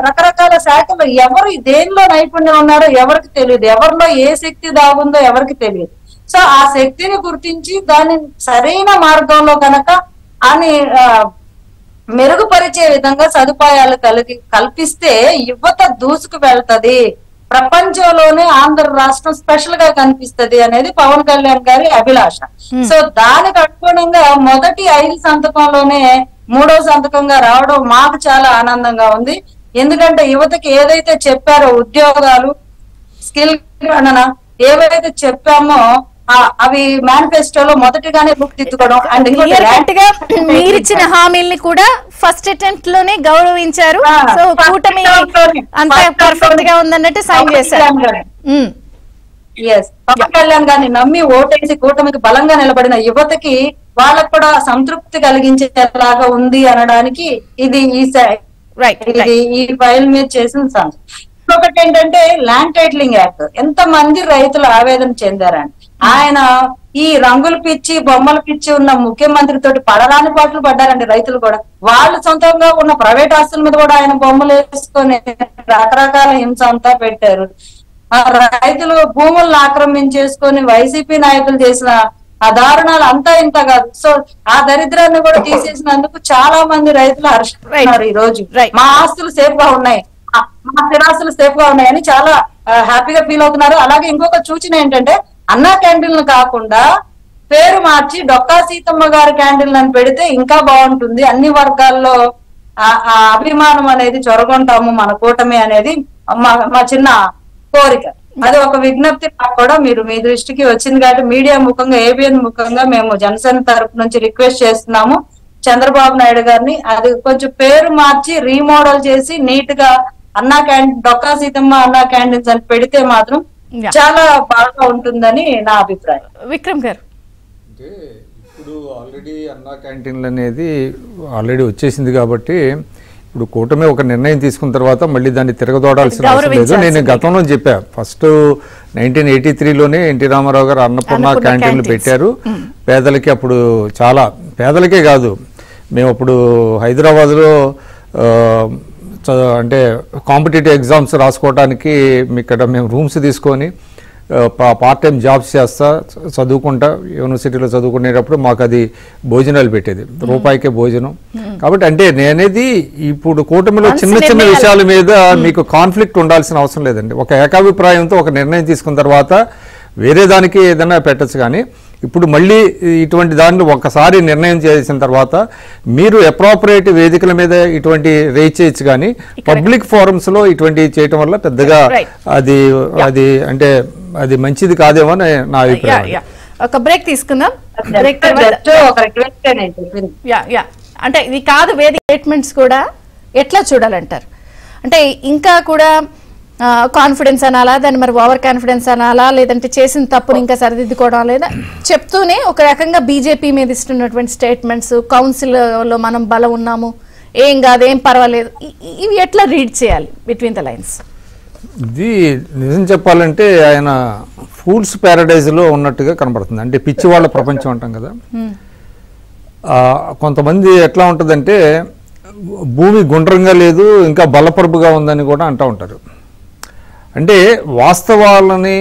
రకరకాల శాఖలు ఎవరు దేనిలో నైపుణ్యం ఉన్నారో ఎవరికి తెలియదు, ఎవరిలో ఏ శక్తి దాగుందో ఎవరికి తెలియదు. సో ఆ శక్తిని గుర్తించి దాన్ని సరైన మార్గంలో కనుక అని మెరుగుపరిచే విధంగా సదుపాయాలు కల్పిస్తే యువత దూసుకు వెళ్తది, ప్రపంచంలోనే ఆంధ్ర రాష్ట్రం స్పెషల్ గా కనిపిస్తది అనేది పవన్ కళ్యాణ్ గారి అభిలాష. సో దానికి అనుగుణంగా మొదటి 5 సంతకంలోనే 3వ సంతకంగా రావడం మాకు చాలా ఆనందంగా ఉంది. ఎందుకంటే యువతకి ఏదైతే చెప్పారో ఉద్యోగాలు, స్కిల్ గణన ఏవైతే చెప్పామో అవి మేనిఫెస్టోలో మొదటిగానే గుర్తించుకోవడం. అండ్ మీరిచ్చిన హామీల్ని కూడా ఫస్ట్ అటెంప్ట్ లోనే గౌరవించారు. సో కూటమి అంత పర్ఫెక్ట్ గా ఉందన్నట్టు సైన్ చేశారు. పవన్ కళ్యాణ్ గారిని నమ్మి ఓటేసి కూటమికి బలంగా నిలబడిన యువతకి వాళ్ళకు కూడా సంతృప్తి కలిగించేలాగా ఉంది అనడానికి ఇది ఈ ఫైల్ మీద చేసిన సాంగ్. ఇంకొకటి ఏంటంటే ల్యాండ్ టైటిలింగ్ యాక్ట్. ఎంత మంది రైతులు ఆవేదన చెందారండి. ఆయన ఈ రంగులు పిచ్చి, బొమ్మల పిచ్చి ఉన్న ముఖ్యమంత్రి తోటి పడరాని పాటలు పడ్డారండి రైతులు కూడా. వాళ్ళు సొంతంగా ఉన్న ప్రైవేట్ ఆస్తుల మీద కూడా ఆయన బొమ్మలు వేసుకొని రకరకాల హింస అంతా పెట్టారు. ఆ రైతులు భూములను ఆక్రమించేసుకొని వైసీపీ నాయకులు చేసిన ఆ దారుణాలు అంతా ఇంత కాదు. సో ఆ దరిద్రాన్ని కూడా తీసేసినందుకు చాలా మంది రైతులు హర్షిస్తున్నారు. ఈ రోజు మా ఆస్తులు సేఫ్ గా ఉన్నాయి, మా స్థిరాస్తులు సేఫ్ గా ఉన్నాయని చాలా హ్యాపీగా ఫీల్ అవుతున్నారు. అలాగే ఇంకొక సూచన ఏంటంటే అన్నా క్యాంటీన్లు కాకుండా పేరు మార్చి డొక్కా సీతమ్మ గారి క్యాంటీన్లు అని పెడితే ఇంకా బాగుంటుంది. అన్ని వర్గాల్లో ఆ అభిమానం అనేది చొరగొంటాము మన కూటమి అనేది మా చిన్న కోరిక. అది ఒక విజ్ఞప్తి నాకు కూడా మీరు మీ దృష్టికి వచ్చింది కాబట్టి మీడియా ముఖంగా ABN ముఖంగా మేము జనసేన తరపు నుంచి రిక్వెస్ట్ చేస్తున్నాము చంద్రబాబు నాయుడు గారిని, అది కొంచెం పేరు మార్చి రీమోడల్ చేసి నీట్ గా అన్నా క్యాంటీన్, డొక్కా సీతమ్మ అన్నా క్యాంటీన్స్ అని పెడితే మాత్రం చాలా బాగా ఉంటుందని నా అభిప్రాయం. విక్రమ్ గారు, అంటే ఇప్పుడు ఆల్రెడీ అన్నా క్యాంటీన్లు అనేది ఆల్రెడీ వచ్చేసింది కాబట్టి ఇప్పుడు కూటమి ఒక నిర్ణయం తీసుకున్న తర్వాత మళ్ళీ దాన్ని తిరగదోడాల్సిన అవసరం లేదు. నేను గతంలో చెప్పా, ఫస్ట్ 1983లోనే ఎన్టీ రామారావు గారు అన్నపూర్ణ క్యాంటీన్లు పెట్టారు పేదలకి. అప్పుడు చాలా పేదలకే కాదు, మేము అప్పుడు హైదరాబాద్లో అంటే కాంపిటేటివ్ ఎగ్జామ్స్ రాసుకోవడానికి ఇక్కడ మేము రూమ్స్ తీసుకొని పార్ట్ టైం జాబ్స్ చేస్తా చదువుకుంటా యూనివర్సిటీలో చదువుకునేటప్పుడు మాకు అది భోజనాలు పెట్టేది, రూపాయికే భోజనం. కాబట్టి అంటే నేనేది ఇప్పుడు కూటమిలో చిన్న చిన్న విషయాల మీద మీకు కాన్ఫ్లిక్ట్ ఉండాల్సిన అవసరం లేదండి. ఒక ఏకాభిప్రాయంతో ఒక నిర్ణయం తీసుకున్న తర్వాత వేరే దానికి ఏదైనా పెట్టచ్చు. కానీ ఇప్పుడు మళ్ళీ ఇటువంటి దాన్ని ఒకసారి నిర్ణయం చేసిన తర్వాత మీరు అప్రోప్రియేట్ వేదికల మీద ఇటువంటి రేజ్ చేయొచ్చు, కానీ పబ్లిక్ ఫోరమ్స్ లో ఇటువంటి చేయటం వల్ల పెద్దగా అది అది అంటే అది మంచిది కాదేమో అని నా అభిప్రాయం. ఒక బ్రేక్ తీసుకుందాం. అంటే ఇది కాదు, వేదిక స్టేట్మెంట్స్ కూడా ఎట్లా చూడాలంటారు? అంటే ఇంకా కూడా కాన్ఫిడెన్స్ అనాలా, దాన్ని మరి ఓవర్ కాన్ఫిడెన్స్ అనాలా, లేదంటే చేసిన తప్పుని ఇంకా సరిదిద్దుకోవడం, లేదా చెప్తూనే ఒక రకంగా బీజేపీ మీద ఇస్తున్నటువంటి స్టేట్మెంట్స్, కౌన్సిల్లో మనం బలం ఉన్నాము, ఏం కాదు, ఏం పర్వాలేదు, ఇవి ఎట్లా రీడ్ చేయాలి బిట్వీన్ ద లైన్స్? ఇది నిజం చెప్పాలంటే ఆయన ఫూల్స్ ప్యారడైజ్లో ఉన్నట్టుగా కనబడుతుంది. అంటే పిచ్చి వాళ్ళ ప్రపంచం అంటాం కదా. కొంతమంది ఎట్లా ఉంటుందంటే భూమి గుండ్రంగా లేదు ఇంకా బలపరుపుగా ఉందని కూడా అంటూ ఉంటారు. అంటే వాస్తవాలని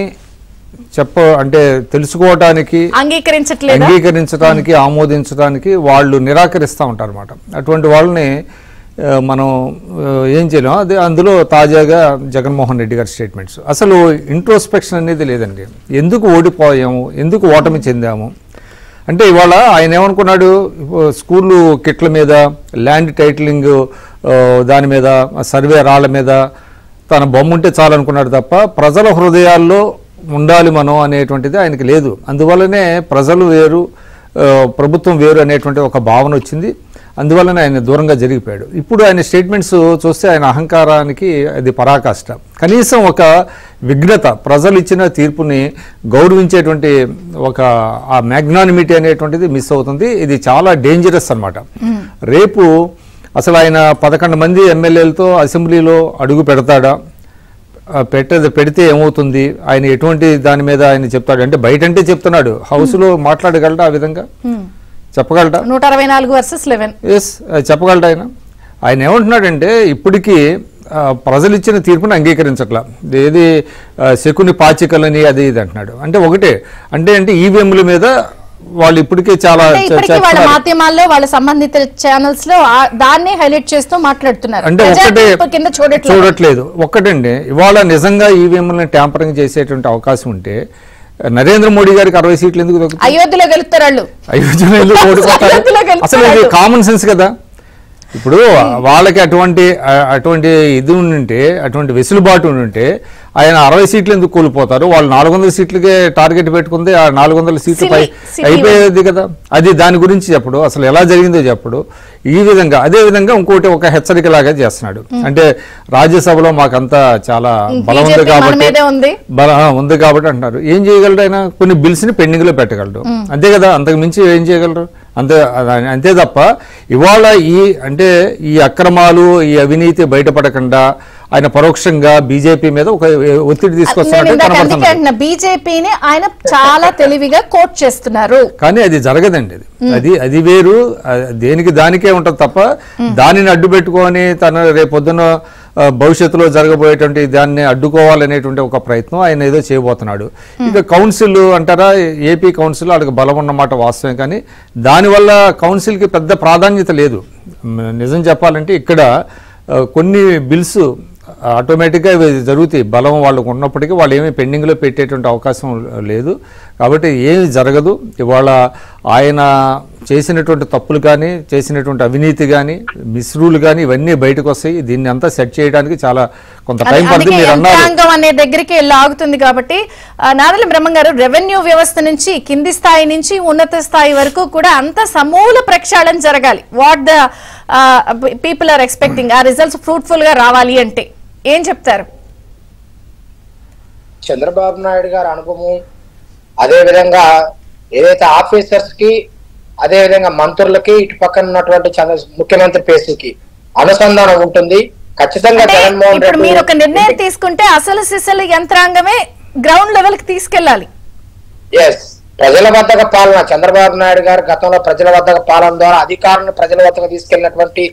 అంటే తెలుసుకోవటానికి, అంగీకరించడానికి, ఆమోదించడానికి వాళ్ళు నిరాకరిస్తూ ఉంటారు అన్నమాట. అటువంటి వాళ్ళని మనం ఏం చేయలేం. అదే అందులో తాజాగా జగన్మోహన్ రెడ్డి గారి స్టేట్మెంట్స్, అసలు ఇంట్రోస్పెక్షన్ అనేది లేదండి. ఎందుకు ఓడిపోయాము, ఎందుకు ఓటమి చెందాము అంటే ఇవాళ ఆయన ఏమనుకున్నాడు, స్కూళ్ళు కిట్ల మీద, ల్యాండ్ టైటిలింగ్ దాని మీద, సర్వే రాళ్ల మీద తన బొమ్మ ఉంటే చాలనుకున్నాడు తప్ప ప్రజల హృదయాల్లో ఉండాలి మనం అనేటువంటిది ఆయనకి లేదు. అందువల్లనే ప్రజలు వేరు, ప్రభుత్వం వేరు అనేటువంటి ఒక భావన వచ్చింది. అందువల్లనే ఆయన దూరంగా జరిగిపోయాడు. ఇప్పుడు ఆయన స్టేట్మెంట్స్ చూస్తే ఆయన అహంకారానికి అది పరాకాష్ట. కనీసం ఒక విఘ్నత, ప్రజలు ఇచ్చిన తీర్పుని గౌరవించేటువంటి ఒక ఆ మ్యాగ్నానిమిటీ అనేటువంటిది మిస్ అవుతుంది. ఇది చాలా డేంజరస్ అన్నమాట. రేపు అసలు ఆయన 11 మంది ఎమ్మెల్యేలతో అసెంబ్లీలో అడుగు పెడతాడా, పెడితే ఏమవుతుంది, ఆయన ఎటువంటి దాని మీద ఆయన చెప్తాడు అంటే బయటంటే చెప్తున్నాడు, హౌస్లో మాట్లాడగలడా, ఆ విధంగా చెప్పగలడా? 164 వర్సెస్ 11. ఎస్, చెప్పగలడా? ఆయన ఏమంటున్నాడంటే ఇప్పటికీ ప్రజలు ఇచ్చిన తీర్పుని అంగీకరించట్లా, ఏది శకుని పాచికలని అది ఇది అంటున్నాడు. అంటే ఒకటే అంటే ఈవీఎంల మీద వాళ్ళు ఇప్పటికే చాలా వాళ్ళ మాధ్యమాల్లో, వాళ్ళ సంబంధిత ఛానల్స్ లో దాన్ని హైలైట్ చేస్తూ మాట్లాడుతున్నారు. అంటే ఒకటే చూడట్లేదు. ఒక్కటండి, ఇవాళ నిజంగా ఈవీఎంలను ట్యాంపరింగ్ చేసేటువంటి అవకాశం ఉంటే నరేంద్ర మోడీ గారికి 60 సీట్లు ఎందుకు దొరుకుతాయి? అయోధ్యలో గెలుస్తారు వాళ్ళు. అయోధ్యలో ఎందుకు ఓడిపోతారు? అసలు ఇది కామన్ సెన్స్ కదా. ఇప్పుడు వాళ్ళకి అటువంటి ఇది ఉంటే, అటువంటి వెసులుబాటు ఉంటే ఆయన 60 సీట్లు ఎందుకు కోల్పోతారు? వాళ్ళు 400 సీట్లకే టార్గెట్ పెట్టుకుంది, ఆ 400 సీట్లు అయిపోయేది కదా. అది దాని గురించి చెప్పడు, అసలు ఎలా జరిగిందో చెప్పడు. ఈ విధంగా అదే విధంగా ఇంకోటి ఒక హెచ్చరిక లాగా చేస్తున్నాడు. అంటే రాజ్యసభలో మాకంతా చాలా బలం ఉంది కాబట్టి అంటున్నారు. ఏం చేయగలడు ఆయన? కొన్ని బిల్స్ ని పెండింగ్ లో పెట్టగలడు, అంతే కదా. అంతకు మించి ఏం చేయగలరు? అంతే తప్ప ఇవాళ ఈ అక్రమాలు, ఈ అవినీతి బయటపడకుండా ఆయన పరోక్షంగా బీజేపీ మీద ఒక ఒత్తిడి తీసుకొస్తున్నారు. బీజేపీని ఆయన చాలా తెలివిగా కోట్ చేస్తున్నారు. కానీ అది జరగదండి. అది వేరు, దేనికి దానికే ఉంటుంది తప్ప దానిని అడ్డు పెట్టుకొని తన రేపొద్దున భవిష్యత్తులో జరగబోయేటువంటి దాన్ని అడ్డుకోవాలనేటువంటి ఒక ప్రయత్నం ఆయన ఏదో చేయబోతున్నాడు. ఇక కౌన్సిల్ అంటారా, ఏపీ కౌన్సిల్ వాళ్ళకి బలం ఉన్నమాట వాస్తవం. కానీ దానివల్ల కౌన్సిల్కి పెద్ద ప్రాధాన్యత లేదు. నిజం చెప్పాలంటే ఇక్కడ కొన్ని బిల్స్ ఆటోమేటిక్గా ఇవి జరుగుతాయి, బలం వాళ్ళకు ఉన్నప్పటికీ వాళ్ళు ఏమీ పెండింగ్లో పెట్టేటువంటి అవకాశం లేదు. కాబట్టి ఏమి జరగదు. ఇవాళ ఆయన చేసినటువంటి తప్పులు కానీ, చేసినటువంటి అవినీతి కానీ, మిస్రూలు కానీ ఇవన్నీ బయటకు వస్తాయి. దీన్ని అంతా సెట్ చేయడానికి చాలా కొంత టైం పడుతుంది. మీరు అన్నారు యంత్రాంగం అనే దగ్గరికి లాగుతుంది కాబట్టి నాదెళ్ల బ్రహ్మం గారు, రెవెన్యూ వ్యవస్థ నుంచి కింది స్థాయి నుంచి ఉన్నత స్థాయి వరకు కూడా అంత సమూల ప్రక్షాళన జరగాలి. What the people are expecting, ఆ రిజల్ట్స్ ఫ్రూట్ఫుల్ గా రావాలి అంటే ఏం చెప్తారు? చంద్రబాబు నాయుడు గారి అనుభవం, అదే విధంగా ఏదైతే ఆఫీసర్స్ కి, అదే విధంగా మంత్రులకి, ఇటు పక్కన ఉన్నటువంటి ముఖ్యమంత్రి పేసుకి అనుసంధానం ఉంటుంది. ఖచ్చితంగా జగన్మోహన్ ఇప్పుడు రెడ్డి మీరు ఒక నిర్ణయం తీసుకుంటే అసలు సిసలు యంత్రాంగమే గ్రౌండ్ లెవెల్ కి తీసుకెళ్లాలి. ఎస్, ప్రజల వద్దకు పాలన. చంద్రబాబు నాయుడు గారు గతంలో ప్రజల వద్దకు పాలన ద్వారా అధికారులను ప్రజల వద్దకు తీసుకెళ్లినటువంటి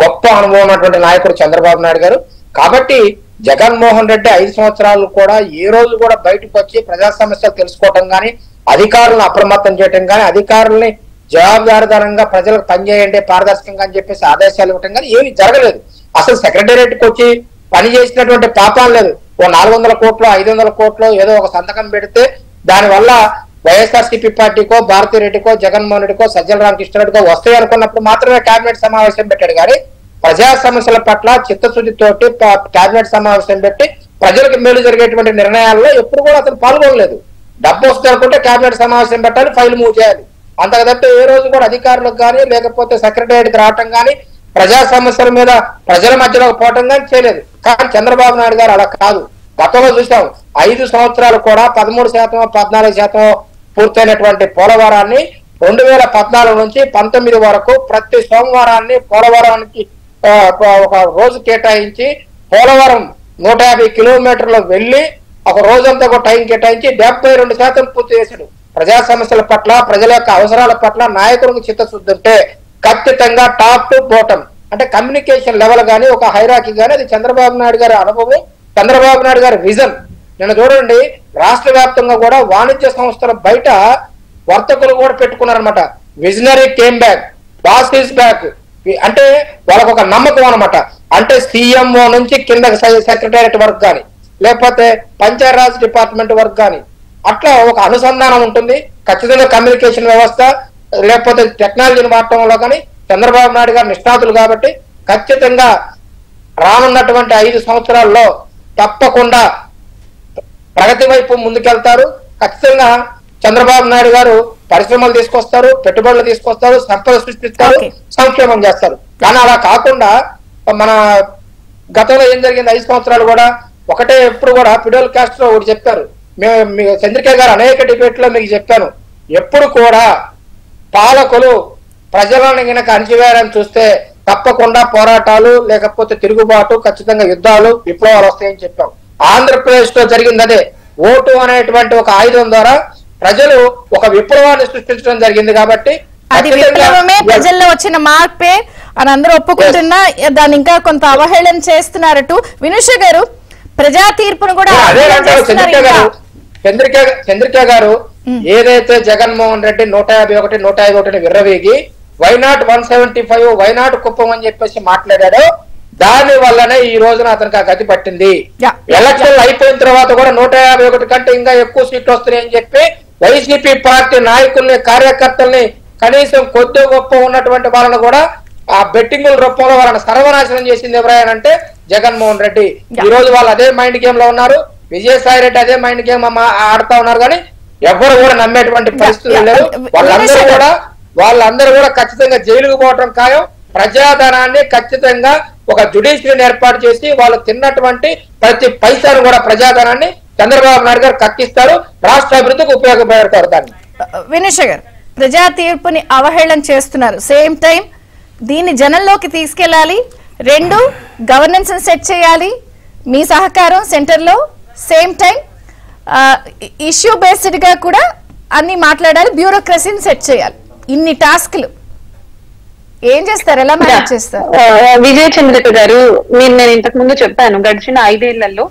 గొప్ప అనుభవం ఉన్నటువంటి నాయకుడు చంద్రబాబు నాయుడు గారు. కాబట్టి జగన్మోహన్ రెడ్డి 5 సంవత్సరాలు కూడా ఏ రోజు కూడా బయటకు వచ్చి ప్రజా సమస్యలు తెలుసుకోవటం కానీ, అధికారులను అప్రమత్తం చేయటం కానీ, అధికారుల్ని జవాబుదారీతనంగా ప్రజలకు పనిచేయండి పారదర్శకంగా అని చెప్పేసి ఆదేశాలు ఇవ్వటం కానీ ఏమి జరగలేదు. అసలు సెక్రటేరియట్కి వచ్చి పని చేసినటువంటి పాపాలు లేదు. ఓ 400 కోట్లు 500 కోట్లు ఏదో ఒక సంతకం పెడితే దానివల్ల వైఎస్ఆర్సీపీ పార్టీకో, భారతీ రెడ్డికో, జగన్మోహన్ రెడ్డికో, సజ్జల రామకృష్ణారెడ్డికో వస్తాయి అనుకున్నప్పుడు మాత్రమే కేబినెట్ సమావేశం పెట్టాడు. కానీ ప్రజా సమస్యల పట్ల చిత్తశుద్ధితోటి కేబినెట్ సమావేశం పెట్టి ప్రజలకు మేలు జరిగేటువంటి నిర్ణయాల్లో ఎప్పుడు కూడా అతను పాల్గొనలేదు. డబ్బు వస్తుంది అనుకుంటే కేబినెట్ సమావేశం పెట్టాలి, ఫైల్ మూవ్ చేయాలి. అంతకంటే ఏ రోజు కూడా అధికారులకు కానీ, లేకపోతే సెక్రటేరియట్కి రావటం కానీ, ప్రజా సమస్యల మీద ప్రజల మధ్యలోకి పోవటం కానీ చేయలేదు. కానీ చంద్రబాబు నాయుడు గారు అలా కాదు. గతంలో చూసాం 5 సంవత్సరాలు కూడా 13% 14% పూర్తయినటువంటి పోలవరాన్ని 2014 నుంచి 19 వరకు ప్రతి సోమవారాన్ని పోలవరానికి ఒక రోజు కేటాయించి పోలవరం 150 కిలోమీటర్లు వెళ్లి ఒక రోజంతా ఒక టైం కేటాయించి 72% పూర్తి చేశాడు. ప్రజా సమస్యల పట్ల, ప్రజల యొక్క అవసరాల పట్ల నాయకులకు చిత్తశుద్ధి ఉంటే ఖచ్చితంగా టాప్ టు బాటం అంటే కమ్యూనికేషన్ లెవెల్ గానీ, ఒక హైరాకీ గానీ అది చంద్రబాబు నాయుడు గారి అనుభవం, చంద్రబాబు నాయుడు గారి విజన్. నేను చూడండి, రాష్ట్ర వ్యాప్తంగా కూడా వాణిజ్య సంస్థల బయట వర్తకులు కూడా పెట్టుకున్నారనమాట. Visionary came back, boss is back అంటే వాళ్ళకు ఒక నమ్మకం అనమాట. అంటే సీఎంఓ నుంచి కింద సెక్రటేరియట్ వర్క్ కానీ, లేకపోతే పంచాయరాజ్ డిపార్ట్మెంట్ వర్క్ కానీ అట్లా ఒక అనుసంధానం ఉంటుంది. ఖచ్చితంగా కమ్యూనికేషన్ వ్యవస్థ లేకపోతే టెక్నాలజీని వాడటంలో కానీ చంద్రబాబు నాయుడు గారు నిష్ణాతులు కాబట్టి ఖచ్చితంగా రానున్నటువంటి 5 సంవత్సరాల్లో తప్పకుండా ప్రగతి వైపు ముందుకెళ్తారు. ఖచ్చితంగా చంద్రబాబు నాయుడు గారు పరిశ్రమలు తీసుకొస్తారు, పెట్టుబడులు తీసుకొస్తారు, సంపద సృష్టిస్తారు, సంక్షేమం చేస్తారు. కానీ అలా కాకుండా మన గతంలో ఏం జరిగింది 5 సంవత్సరాలు కూడా ఒకటే. ఎప్పుడు కూడా ఫిడెల్ కాస్ట్రో ఒకటి చెప్పారు, చంద్రిక గారు అనేక డిబేట్ లో మీకు చెప్పాను, ఎప్పుడు కూడా పాలకులు ప్రజలను గనక అణచివేయాలని చూస్తే తప్పకుండా పోరాటాలు లేకపోతే తిరుగుబాటు, ఖచ్చితంగా యుద్ధాలు, విప్లవాలు వస్తాయని చెప్పాం. ఆంధ్రప్రదేశ్ లో జరిగింది అదే. ఓటు అనేటువంటి ఒక ఆయుధం ద్వారా ప్రజలు ఒక విప్లవాన్ని సృష్టించడం జరిగింది. కాబట్టి అది విప్లవమే, ప్రజల్లో వచ్చిన మార్పే అని అందరూ ఒప్పుకుంటున్నా దాన్ని ఇంకా కొంత అవహేళన చేస్తున్నారట. వినుష గారు, ప్రజా తీర్పును కూడా చంద్రిక గారు ఏదైతే జగన్మోహన్ రెడ్డి 151 విర్రవీగి వైనాట్ 175 వైనాట్ కుప్పం అని చెప్పేసి మాట్లాడాడో దాని వల్లనే ఈ రోజున అతనికి ఆ గతి పట్టింది. ఎలక్షన్లు అయిపోయిన తర్వాత కూడా 151 కంటే ఇంకా ఎక్కువ సీట్లు వస్తున్నాయి అని చెప్పి వైసీపీ పార్టీ నాయకుల్ని, కార్యకర్తల్ని, కనీసం కొద్ది గొప్ప ఉన్నటువంటి వాళ్ళని కూడా ఆ బెట్టింగుల రూపంలో వాళ్ళని సర్వనాశనం చేసింది ఎవరైనా జగన్మోహన్ రెడ్డి. ఈ రోజు వాళ్ళు అదే మైండ్ గేమ్ లో ఉన్నారు. విజయసాయి రెడ్డి అదే మైండ్ గేమ్ ఆడుతా ఉన్నారు. కానీ ఎవరు కూడా నమ్మేటువంటి పరిస్థితులు లేదు. వాళ్ళందరూ కూడా ఖచ్చితంగా జైలుకు పోవటం ఖాయం. ప్రజాధనాన్ని ఖచ్చితంగా ఒక జ్యుడిషియరీని ఏర్పాటు చేసి వాళ్ళు తిన్నటువంటి ప్రతి పైసాను కూడా ప్రజాధనాన్ని చంద్రబాబు నాయుడు గారు కక్కిస్తారు, రాష్ట్ర అభివృద్ధికి ఉపయోగపడతారు. దాన్ని వినుష గారు, ప్రజా తీర్పుని అవహేళన చేస్తున్నారు. సేమ్ టైం దీన్ని జనంలోకి తీసుకెళ్లాలి. 2 గవర్నెన్స్ సెట్ చేయాలి. మీ సహకారం సెంటర్లో సేమ్ టైం ఇష్యూ బేస్డ్ గా కూడా అన్ని మాట్లాడాలి. బ్యూరోక్రసీని సెట్ చేయాలి. ఇన్ని టాస్క్లు ఏం చేస్తారు, ఎలా మేనేజ్ చేస్తారు? విజయ చంద్రిక గారు, నేను ఇంతకు ముందు చెప్పాను, గడిచిన 5 ఏళ్లలో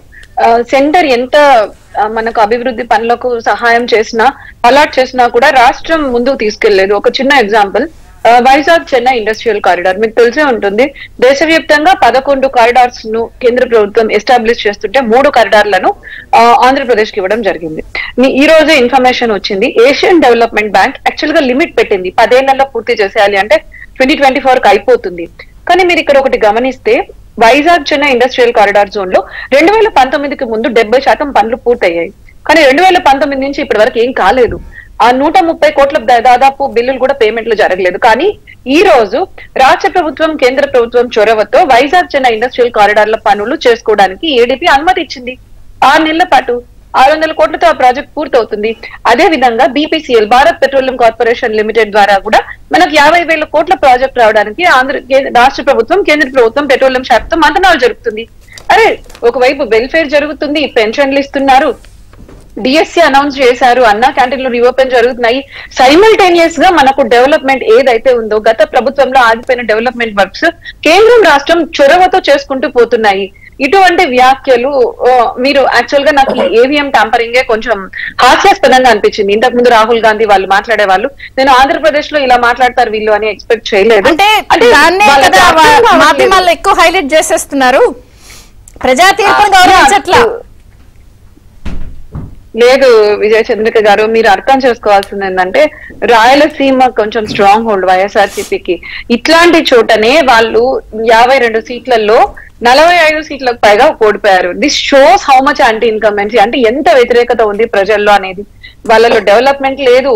సెంటర్ ఎంత మనకు అభివృద్ధి పనులకు సహాయం చేసినా, అలాట్ చేసినా కూడా రాష్ట్రం ముందుకు తీసుకెళ్లేదు. ఒక చిన్న example, Vizag Chennai industrial corridor మీకు తెలిసే ఉంటుంది. దేశవ్యాప్తంగా 11 కారిడార్స్ ను కేంద్ర ప్రభుత్వం ఎస్టాబ్లిష్ చేస్తుంటే 3 కారిడార్లను ఆంధ్రప్రదేశ్ కి ఇవ్వడం జరిగింది. ఈ రోజు ఇన్ఫర్మేషన్ వచ్చింది, ఏషియన్ డెవలప్మెంట్ బ్యాంక్ యాక్చువల్ గా లిమిట్ పెట్టింది 10 ఏళ్లలో పూర్తి చేసేయాలి అంటే 2024 కి అయిపోతుంది. కానీ మీరు ఇక్కడ ఒకటి గమనిస్తే Vizag Chennai industrial corridor zone లో 2019కి ముందు 70% పనులు పూర్తయ్యాయి. కానీ 2019 నుంచి ఇప్పటి వరకు ఏం కాలేదు. ఆ 130 కోట్ల దాదాపు బిల్లులు కూడా పేమెంట్లు జరగలేదు. కానీ ఈ రోజు రాష్ట్ర ప్రభుత్వం కేంద్ర ప్రభుత్వం చొరవతో వైజాగ్ చెన్నై ఇండస్ట్రియల్ కారిడార్ల పనులు చేసుకోవడానికి ఏడీపీ అనుమతి ఇచ్చింది. 6 నెలల పాటు 600 కోట్లతో ఆ ప్రాజెక్ట్ పూర్తవుతుంది. అదే విధంగా BPCL Bharat petroleum corporation limited ద్వారా కూడా మనకు 50,000 కోట్ల ప్రాజెక్ట్ రావడానికి రాష్ట్ర ప్రభుత్వం కేంద్ర ప్రభుత్వం పెట్రోలియం శాఖతో మంతనాలు జరుపుతుంది. అరే ఒకవైపు వెల్ఫేర్ జరుగుతుంది, పెన్షన్లు ఇస్తున్నారు, డిఎస్సి అనౌన్స్ చేశారు, అన్నా క్యాంటీన్లు రీఓపెన్ జరుగుతున్నాయి. సైమల్టేనియస్ గా మనకు డెవలప్మెంట్ ఏదైతే ఉందో గత ప్రభుత్వంలో ఆగిపోయిన డెవలప్మెంట్ వర్క్స్ కేంద్రం రాష్ట్రం చొరవతో చేసుకుంటూ పోతున్నాయి. ఇటువంటి వ్యాఖ్యలు మీరు యాక్చువల్ గా నాకు ఏవిఎం ట్యాంపరింగే కొంచెం హాస్యాస్పదంగా అనిపించింది. ఇంతకు ముందు రాహుల్ గాంధీ వాళ్ళు మాట్లాడే వాళ్ళు, నేను ఆంధ్రప్రదేశ్ లో ఇలా మాట్లాడతారు వీళ్ళు అని ఎక్స్పెక్ట్ చేయలేదు. అంటే మాధ్యమాల్లో ఎక్కువ హైలైట్ చేసేస్తున్నారు, ప్రజా తీర్పును గౌరవించట్లా. లేదు విజయ చంద్రిక గారు, మీరు అర్థం చేసుకోవాల్సింది ఏంటంటే రాయలసీమ కొంచెం స్ట్రాంగ్ హోల్డ్ వైఎస్ఆర్సీపీకి. ఇట్లాంటి చోటనే వాళ్ళు 52 సీట్లలో 45 సీట్లకు పైగా ఓడిపోయారు. This shows how much anti incumbency, అంటే ఎంత వ్యతిరేకత ఉంది ప్రజల్లో అనేది. వాళ్ళలో డెవలప్మెంట్ లేదు,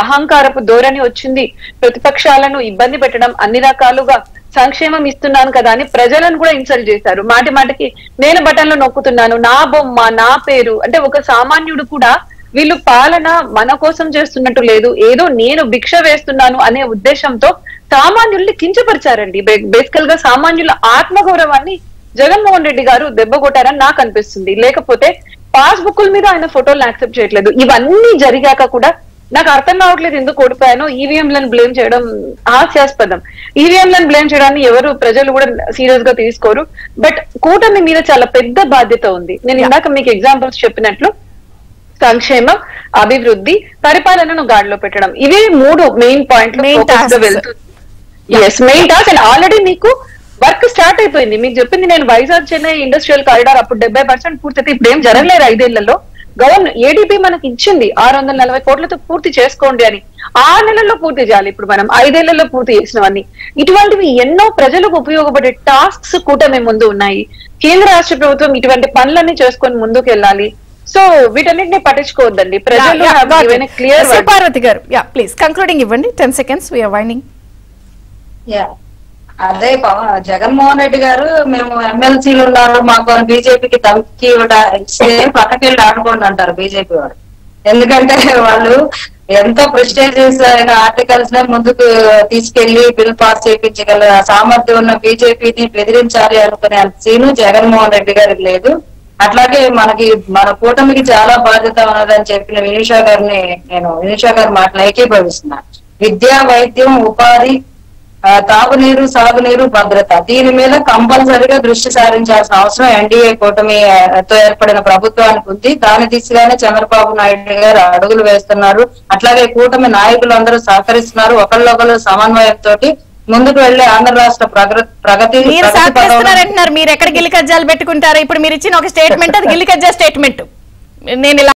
అహంకారపు ధోరణి వచ్చింది, ప్రతిపక్షాలను ఇబ్బంది పెట్టడం, అన్ని రకాలుగా సంక్షేమం ఇస్తున్నాను కదా అని ప్రజలను కూడా ఇన్సల్ట్ చేశారు. మాటి మాటికి నేను బటన్లు నొక్కుతున్నాను, నా బొమ్మ, నా పేరు, అంటే ఒక సామాన్యుడు కూడా వీళ్ళు పాలన మన కోసం చేస్తున్నట్టు లేదు, ఏదో నేను భిక్ష వేస్తున్నాను అనే ఉద్దేశంతో సామాన్యుల్ని కించపరిచారండి. బేసికల్ గా సామాన్యుల ఆత్మగౌరవాన్ని జగన్మోహన్ రెడ్డి గారు దెబ్బ కొట్టారని నాకు అనిపిస్తుంది. లేకపోతే పాస్బుక్ల మీద ఆయన ఫోటోలు యాక్సెప్ట్ చేయట్లేదు. ఇవన్నీ జరిగాక కూడా నాకు అర్థం కావట్లేదు ఎందుకు ఓడిపోయానో. ఈవీఎంలను బ్లేమ్ చేయడం హాస్యాస్పదం. ఈవీఎంలను బ్లేమ్ చేయడాన్ని ఎవరు ప్రజలు కూడా సీరియస్ గా తీసుకోరు. బట్ కూటమి మీద చాలా పెద్ద బాధ్యత ఉంది. నేను ఇందాక మీకు ఎగ్జాంపుల్స్ చెప్పినట్లు సంక్షేమం, అభివృద్ధి, పరిపాలనను గాడిలో పెట్టడం, ఇవి 3 మెయిన్ పాయింట్లు వెళ్తుంది. Yes, main task. And already మీకు వర్క్ స్టార్ట్ అయిపోయింది. మీకు చెప్పింది నేను వైజాగ్ చెన్నై ఇండస్ట్రియల్ కారిడార్ అప్పుడు 70% పూర్తయితే ఇప్పుడు ఏం జరగలేదు. 5 ఏళ్లలో గవర్నమెంట్ ఏడీపీ మనకి ఇచ్చింది 640 కోట్లతో పూర్తి చేసుకోండి అని. 6 నెలల్లో పూర్తి చేయాలి. ఇప్పుడు మనం 5 ఏళ్లలో పూర్తి చేసినవన్నీ. ఇటువంటివి ఎన్నో ప్రజలకు ఉపయోగపడే టాస్క్స్ కూటమి ముందు ఉన్నాయి. కేంద్ర రాష్ట్ర ప్రభుత్వం ఇటువంటి పనులన్నీ చేసుకొని ముందుకు వెళ్ళాలి. సో వీటన్నిటిని పట్టించుకోవద్దండి ప్రజలు. క్లియర్ పార్వతి గారు, ప్లీజ్ కంక్లూడింగ్ ఇవ్వండి. 10 seconds we are winding. అదే జగన్మోహన్ రెడ్డి గారు మేము ఎమ్మెల్సీలు ఉన్నారు మాకు బీజేపీకి ధమ్కి ఇస్తే పక్కకెళ్ళి ఆడుకోండి అంటారు బీజేపీ వాడు. ఎందుకంటే వాళ్ళు ఎంతో ప్రెస్టేజియస్ అయిన ఆర్టికల్స్ నే ముందుకు తీసుకెళ్లి బిల్ పాస్ చేయించగల సామర్థ్యం ఉన్న బీజేపీని బెదిరించాలి అనుకునే సీను జగన్మోహన్ రెడ్డి గారికి లేదు. అట్లాగే మన కూటమికి చాలా బాధ్యత ఉన్నదని చెప్పిన వినీషా గారి మాటలు ఏకీభవిస్తున్నా. విద్య, వైద్యం, ఉపాధి, తాగునీరు, సాగునీరు, భద్రత, దీని మీద కంపల్సరిగా దృష్టి సారించాల్సిన అవసరం ఎన్డీఏ కూటమితో ఏర్పడిన ప్రభుత్వానికి ఉంది. దాని దిశగానే చంద్రబాబు నాయుడు గారు అడుగులు వేస్తున్నారు. అట్లాగే కూటమి నాయకులందరూ సహకరిస్తున్నారు. ఒకళ్ళొకళ్ళు సమన్వయంతో ముందుకు వెళ్లే ఆంధ్ర రాష్ట్ర ప్రగతి. మీరు సహకరిస్తున్నారంటున్నారు, మీరు ఎక్కడ గిల్లి కజ్జాలు పెట్టుకుంటారు? ఇప్పుడు మీరు ఇచ్చిన ఒక స్టేట్మెంట్ అది గిల్లి కజ్జా స్టేట్మెంట్. నేను